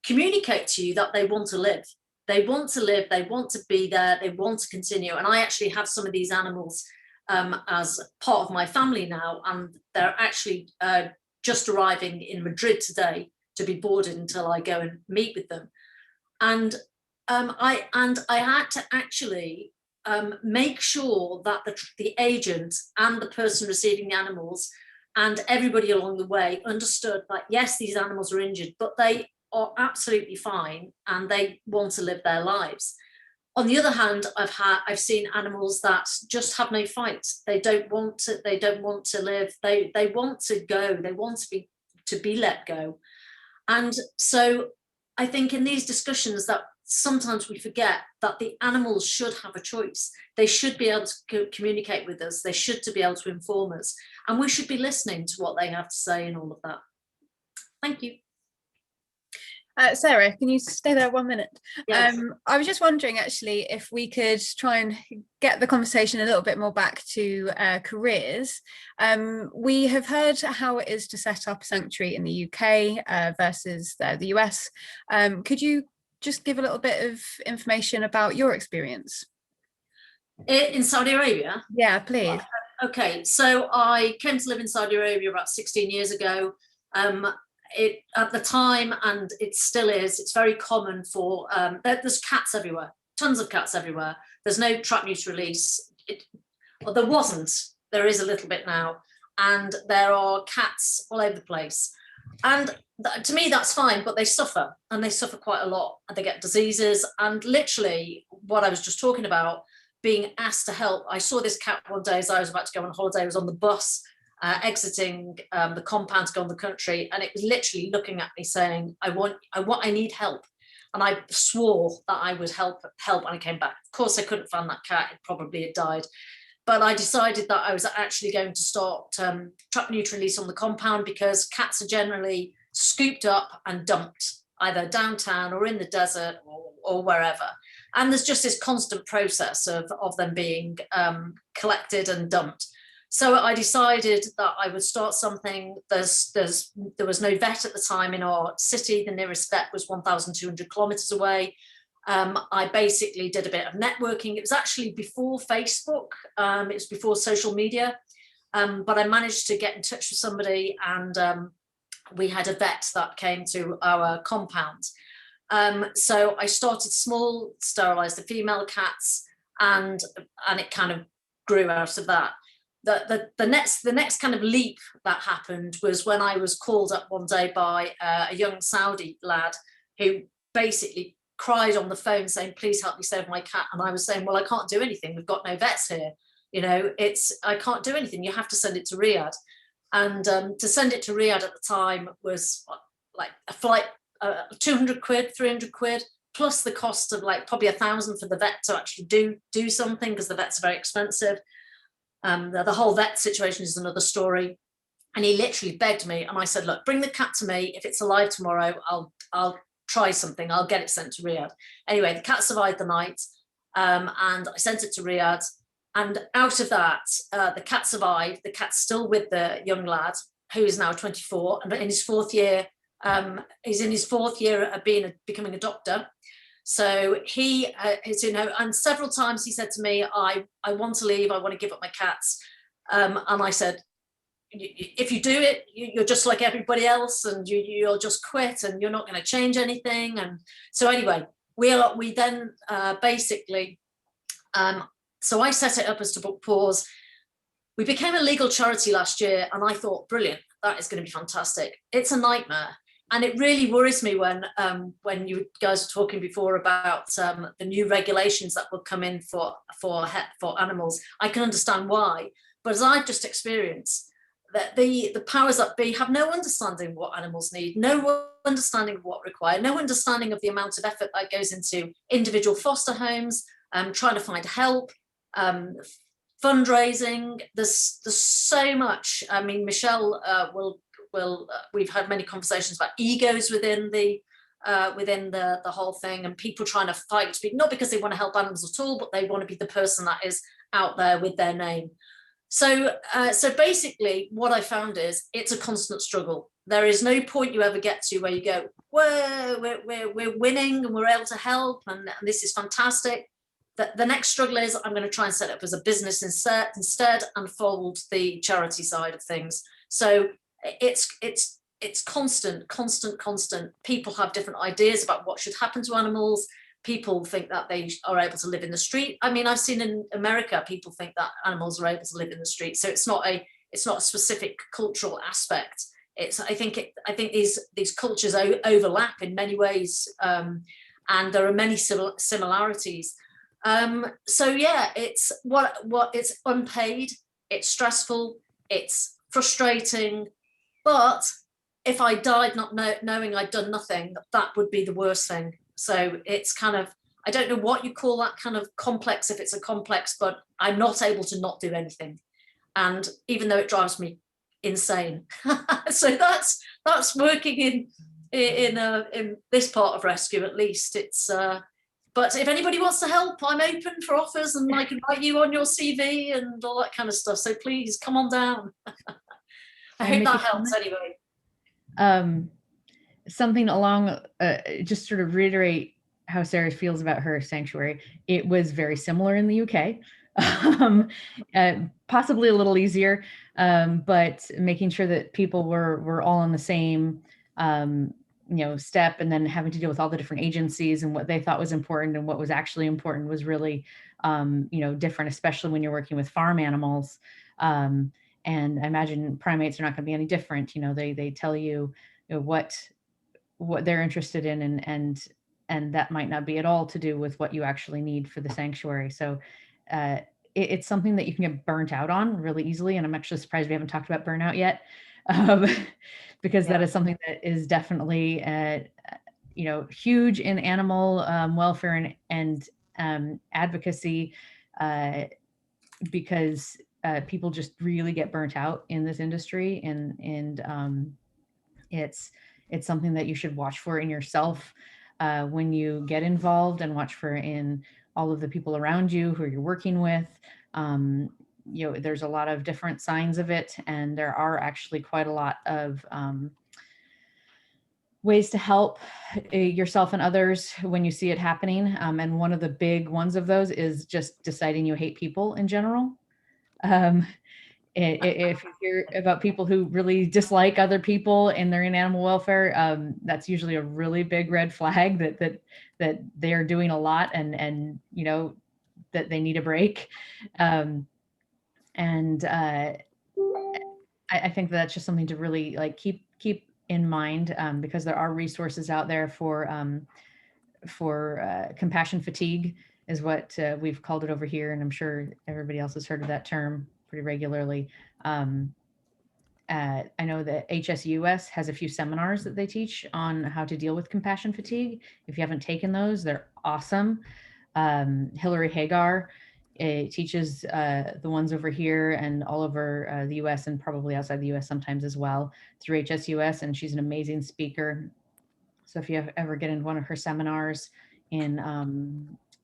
communicate to you that they want to live. They want to live, they want to be there, they want to continue. And I actually have some of these animals as part of my family now, and they're actually just arriving in Madrid today to be boarded until I go and meet with them. And I had to actually make sure that the agent and the person receiving the animals and everybody along the way understood that yes, these animals are injured, but they are absolutely fine and they want to live their lives. On the other hand, I've seen animals that just have no fight. They don't want to live. They want to go. They want to be let go. And so I think in these discussions that sometimes we forget that the animals should have a choice. They should be able to communicate with us. They should be able to inform us, and we should be listening to what they have to say and all of that. Thank you. Sarah, can you stay there 1 minute? Yes. I was just wondering actually if we could try and get the conversation a little bit more back to careers. We have heard how it is to set up a sanctuary in the UK versus the US. Could you just give a little bit of information about your experience? In Saudi Arabia? Yeah, please. Okay, so I came to live in Saudi Arabia about 16 years ago. At the time, and it still is, it's very common for, there's cats everywhere, tons of cats everywhere. There's no trap, neuter, release. Well, there wasn't, there is a little bit now. And there are cats all over the place. And to me, that's fine, but they suffer, and they suffer quite a lot. And they get diseases, and literally what I was just talking about, being asked to help. I saw this cat one day as I was about to go on holiday. I was on the bus, exiting the compound to go on the country, and it was literally looking at me saying, I need help. And I swore that I would help, and I came back. Of course, I couldn't find that cat. It probably had died. But I decided that I was actually going to start trap neuter release on the compound, because cats are generally scooped up and dumped either downtown or in the desert or wherever. And there's just this constant process of them being collected and dumped. So I decided that I would start something. There was no vet at the time in our city. The nearest vet was 1,200 kilometers away. I basically did a bit of networking. It was actually before Facebook. It was before social media. But I managed to get in touch with somebody, and we had a vet that came to our compound. So I started small, sterilized the female cats, and it kind of grew out of that. The next kind of leap that happened was when I was called up one day by a young Saudi lad who basically cried on the phone saying, please help me save my cat. And I was saying, well, I can't do anything. We've got no vets here. You know, I can't do anything. You have to send it to Riyadh. And to send it to Riyadh at the time was like a flight, 200 quid, 300 quid, plus the cost of like probably 1,000 for the vet to actually do something, because the vets are very expensive. The whole vet situation is another story. And he literally begged me, and I said, look, bring the cat to me. If it's alive tomorrow, I'll try something. I'll get it sent to Riyadh. Anyway, the cat survived the night, and I sent it to Riyadh. And out of that, the cat survived. The cat's still with the young lad, who is now 24, and in his fourth year. He's in his fourth year of becoming a doctor. So he is, you know, and several times he said to me, I want to leave, I want to give up my cats. And I said, if you do it, you're just like everybody else, and you'll just quit, and you're not going to change anything. And so anyway, we then basically, so I set it up as to book pause. We became a legal charity last year, and I thought, brilliant, that is going to be fantastic. It's a nightmare. And it really worries me when you guys were talking before about the new regulations that will come in for animals. I can understand why, but as I've just experienced, that the powers that be have no understanding of what animals need, no understanding of what required, no understanding of the amount of effort that goes into individual foster homes, trying to find help, fundraising. There's so much. I mean, Michelle we've had many conversations about egos within the whole thing, and people trying to fight to be, not because they want to help animals at all, but they want to be the person that is out there with their name. So basically what I found is it's a constant struggle. There is no point you ever get to where you go, whoa, we're winning and we're able to help, and this is fantastic. The next struggle is I'm going to try and set up as a business instead and fold the charity side of things. So it's constant. People have different ideas about what should happen to animals. People think that they are able to live in the street. I mean, I've seen in America, people think that animals are able to live in the street. So it's not a specific cultural aspect. I think these cultures overlap in many ways, and there are many similarities. So yeah, it's it's unpaid, it's stressful, it's frustrating. But if I died not knowing I'd done nothing, that would be the worst thing. So it's kind of, I don't know what you call that kind of complex, if it's a complex, but I'm not able to not do anything. And even though it drives me insane. So that's working in this part of rescue, at least. It's but if anybody wants to help, I'm open for offers, and I can write you on your CV and all that kind of stuff. So please come on down. I hope that helps anyway. Something along, just sort of reiterate how Sarah feels about her sanctuary. It was very similar in the UK, possibly a little easier, but making sure that people were all on the same, step, and then having to deal with all the different agencies and what they thought was important and what was actually important was really, different, especially when you're working with farm animals. And I imagine primates are not going to be any different. They tell you, what they're interested in, and that might not be at all to do with what you actually need for the sanctuary. So it's something that you can get burnt out on really easily. And I'm actually surprised we haven't talked about burnout yet, because that is something that is definitely, huge in animal welfare and advocacy. because people just really get burnt out in this industry, and it's something that you should watch for in yourself when you get involved, and watch for in all of the people around you who you're working with. There's a lot of different signs of it, and there are actually quite a lot of ways to help yourself and others when you see it happening. And one of the big ones of those is just deciding you hate people in general. If you hear about people who really dislike other people and they're in animal welfare, that's usually a really big red flag that they are doing a lot, and that they need a break. I think that's just something to really keep in mind, because there are resources out there for compassion fatigue is what we've called it over here, and I'm sure everybody else has heard of that term pretty regularly. I know that HSUS has a few seminars that they teach on how to deal with compassion fatigue. If you haven't taken those, they're awesome. Hillary Hagar teaches the ones over here and all over the US, and probably outside the US sometimes as well, through HSUS, and she's an amazing speaker. So if you ever get in one of her seminars,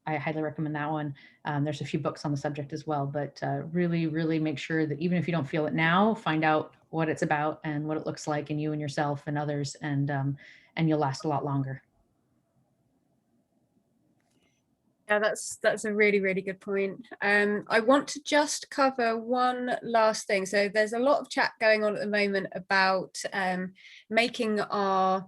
I highly recommend that one. There's a few books on the subject as well, but really, really make sure that even if you don't feel it now, find out what it's about and what it looks like in you and yourself and others, and you'll last a lot longer. Yeah, that's a really, really good point. I want to just cover one last thing. So there's a lot of chat going on at the moment about making our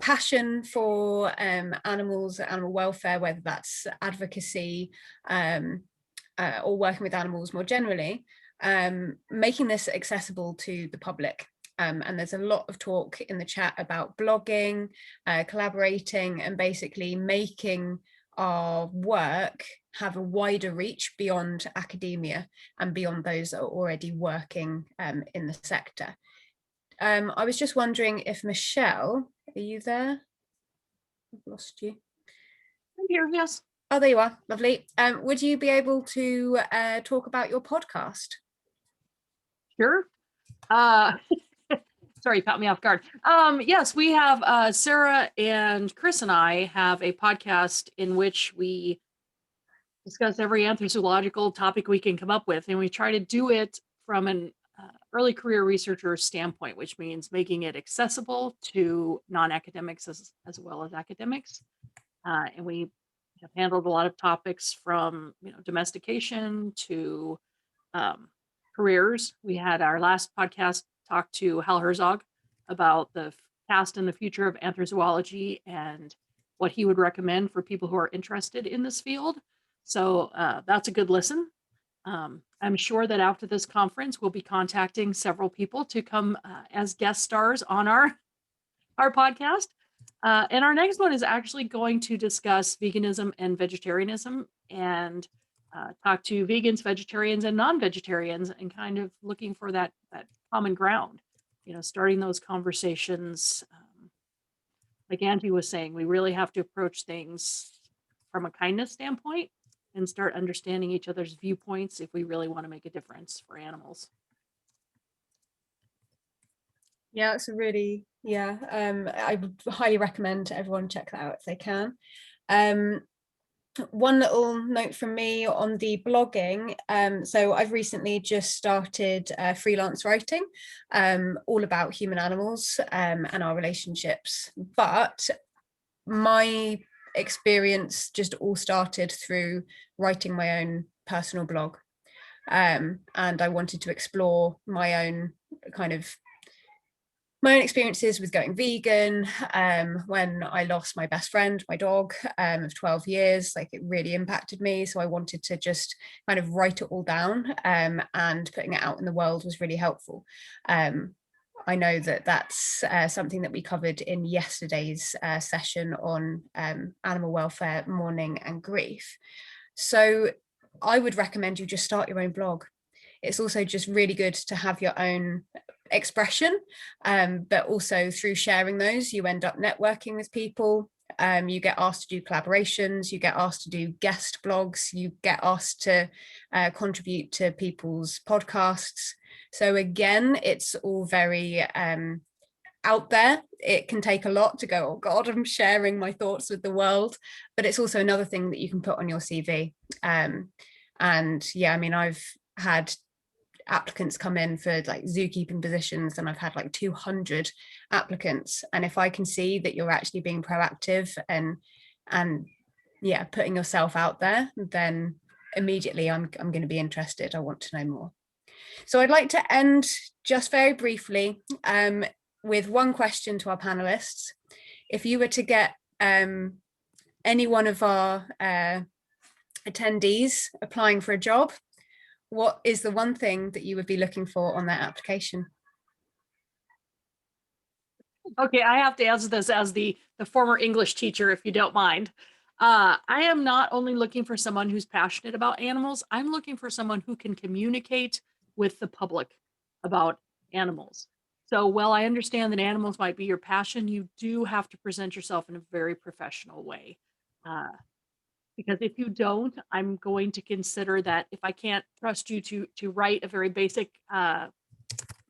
passion for animals, animal welfare, whether that's advocacy or working with animals more generally, making this accessible to the public. And there's a lot of talk in the chat about blogging, collaborating, and basically making our work have a wider reach beyond academia and beyond those that are already working in the sector. I was just wondering if Michelle, are you there? I've lost you. I'm here, yes. Oh, there you are, lovely. Would you be able to talk about your podcast? Sure. Sorry, caught me off guard. Yes, we have Sarah and Chris and I have a podcast in which we discuss every anthrozoological topic we can come up with, and we try to do it from an early career researcher standpoint, which means making it accessible to non-academics as well as academics. And we have handled a lot of topics from domestication to careers. We had our last podcast talk to Hal Herzog about the past and the future of anthrozoology and what he would recommend for people who are interested in this field. So that's a good listen. I'm sure that after this conference, we'll be contacting several people to come as guest stars on our podcast. And our next one is actually going to discuss veganism and vegetarianism, and talk to vegans, vegetarians, and non-vegetarians, and kind of looking for that common ground, starting those conversations. Like Angie was saying, we really have to approach things from a kindness standpoint and start understanding each other's viewpoints if we really want to make a difference for animals. Yeah, it's a really, I would highly recommend everyone check that out if they can. One little note from me on the blogging. So I've recently just started freelance writing, all about human animals and our relationships. But my experience just all started through writing my own personal blog. And I wanted to explore my own experiences with going vegan. When I lost my best friend, my dog, of 12 years, it really impacted me. So I wanted to just kind of write it all down, and putting it out in the world was really helpful. I know that that's something that we covered in yesterday's session on animal welfare, mourning and grief. So I would recommend you just start your own blog. It's also just really good to have your own expression, but also through sharing those, you end up networking with people. You get asked to do collaborations, you get asked to do guest blogs, you get asked to contribute to people's podcasts. So again, it's all very out there. It can take a lot to go, oh God, I'm sharing my thoughts with the world, but it's also another thing that you can put on your CV. And yeah, I mean, I've had applicants come in for like zookeeping positions, and I've had like 200 applicants. And if I can see that you're actually being proactive and yeah, putting yourself out there, then immediately I'm going to be interested. I want to know more. So I'd like to end just very briefly with one question to our panelists. If you were to get any one of our attendees applying for a job, what is the one thing that you would be looking for on their application? Okay, I have to answer this as the former English teacher, if you don't mind. I am not only looking for someone who's passionate about animals, I'm looking for someone who can communicate with the public about animals. So while I understand that animals might be your passion, you do have to present yourself in a very professional way. Because if you don't, I'm going to consider that if I can't trust you to write a very basic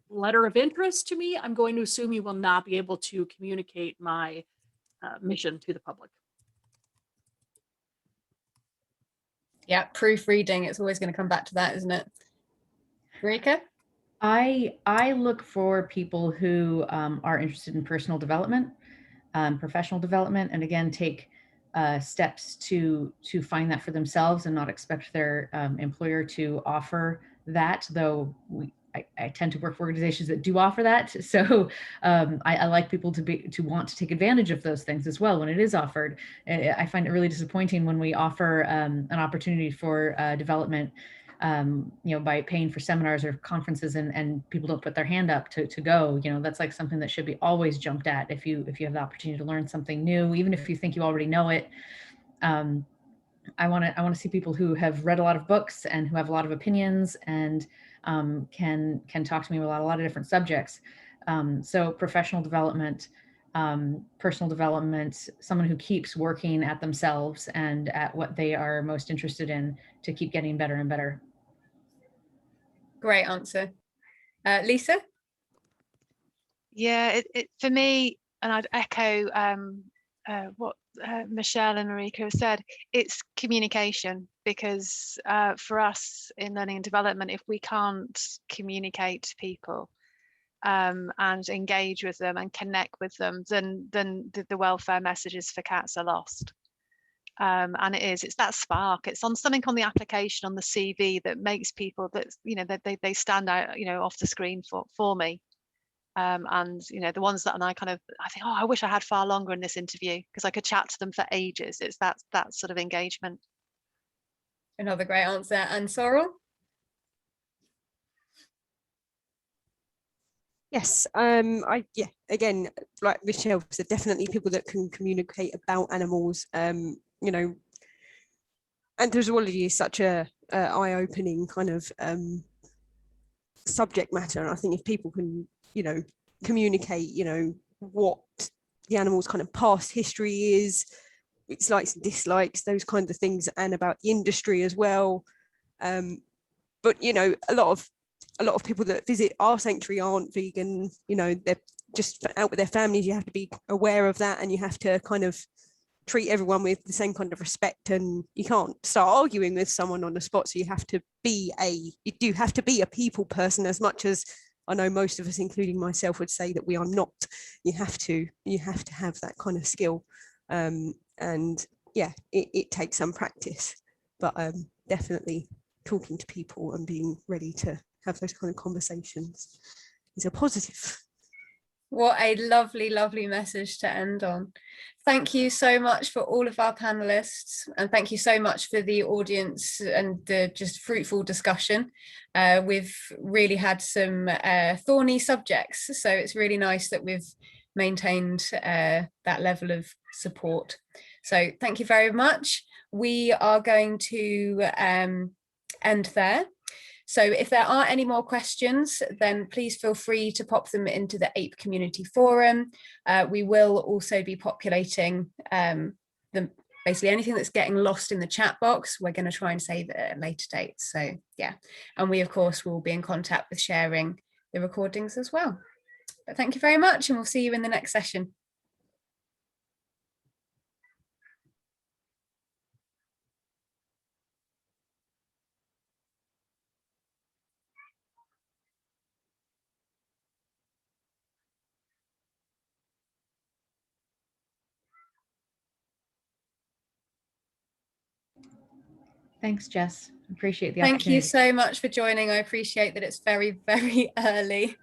letter of interest to me, I'm going to assume you will not be able to communicate my mission to the public. Yeah, proofreading, it's always going to come back to that, isn't it? Marika? I look for people who are interested in personal development, professional development, and again, take steps to find that for themselves and not expect their employer to offer that, though I tend to work for organizations that do offer that. So I like people to want to take advantage of those things as well when it is offered. I find it really disappointing when we offer an opportunity for development, you know, by paying for seminars or conferences and people don't put their hand up to go. You know, that's like something that should be always jumped at if you have the opportunity to learn something new, even if you think you already know it. I want to see people who have read a lot of books and who have a lot of opinions and can talk to me about a lot of different subjects. So professional development, personal development, someone who keeps working at themselves and at what they are most interested in to keep getting better and better. Great answer. Lisa? Yeah, it for me, and I'd echo what Michelle and Marika have said, it's communication, because for us in learning and development, if we can't communicate to people and engage with them and connect with them, then the welfare messages for cats are lost. And it's that spark, it's on something on the application, on the CV, that makes people that, you know, that they stand out, you know, off the screen for me. And you know, the ones that I think, oh, I wish I had far longer in this interview because I could chat to them for ages. It's that sort of engagement. Another great answer. And Sorrel? Yes, yeah, again, like Michelle said, definitely people that can communicate about animals. You know, Anthrozoology is such a eye-opening kind of subject matter, and I think if people can, you know, communicate, you know, what the animal's kind of past history is, its likes and dislikes, those kinds of things, and about the industry as well. But you know, a lot of people that visit our sanctuary aren't vegan. You know, they're just out with their families. You have to be aware of that, and you have to kind of treat everyone with the same kind of respect, and you can't start arguing with someone on the spot. So you do have to be a people person, as much as I know most of us, including myself, would say that we are not. You have to have that kind of skill, and yeah, it takes some practice, but definitely talking to people and being ready to have those kind of conversations is a positive. What a lovely, lovely message to end on. Thank you so much for all of our panelists, and thank you so much for the audience and the just fruitful discussion. We've really had some thorny subjects, so it's really nice that we've maintained that level of support. So thank you very much. We are going to end there. So if there are any more questions, then please feel free to pop them into the AIP community forum. We will also be populating basically anything that's getting lost in the chat box. We're going to try and save it at a later date. So yeah, and we of course will be in contact with sharing the recordings as well. But thank you very much, and we'll see you in the next session. Thanks, Jess. Appreciate the Thank opportunity. you so much for joining. I appreciate that it's very, very early.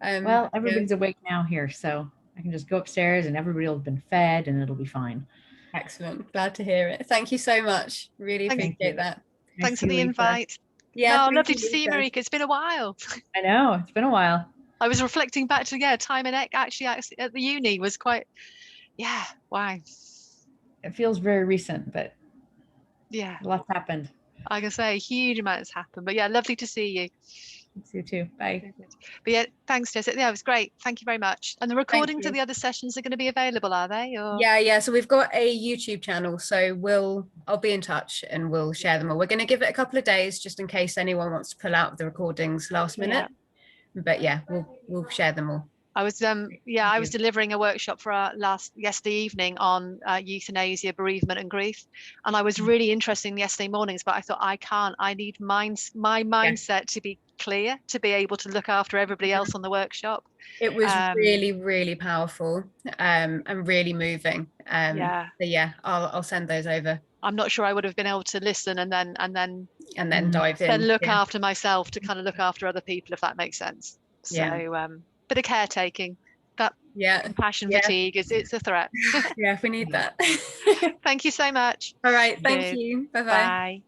Well, everybody's awake now here, so I can just go upstairs and everybody will have been fed and it'll be fine. Excellent. Glad to hear it. Thank you so much. Really appreciate that. Thanks for the invite. Yeah. Oh, lovely to see you, Marika. It's been a while. I know, it's been a while. I was reflecting back to, time in actually at the uni was quite, wow. It feels very recent, but yeah, lots happened. I can say a huge amount has happened, but yeah, lovely to see you. See you too. Bye. But yeah, thanks, Jess. Yeah, it was great. Thank you very much. And the recordings of the other sessions are going to be available, are they? Or? Yeah. So we've got a YouTube channel, so I'll be in touch and we'll share them all. We're going to give it a couple of days just in case anyone wants to pull out the recordings last minute. Yeah. But yeah, we'll share them all. I was I was delivering a workshop for our yesterday evening on euthanasia, bereavement and grief, and I was really interested in yesterday mornings, but I thought I need my mindset to be clear to be able to look after everybody else on the workshop. It was really, really powerful and really moving. So yeah, I'll send those over. I'm not sure I would have been able to listen and then dive in, then look after myself to kind of look after other people, if that makes sense. So bit of caretaking, that compassion fatigue it's a threat. Yeah, we need that. Thank you so much. All right, thank you. Bye-bye. Bye.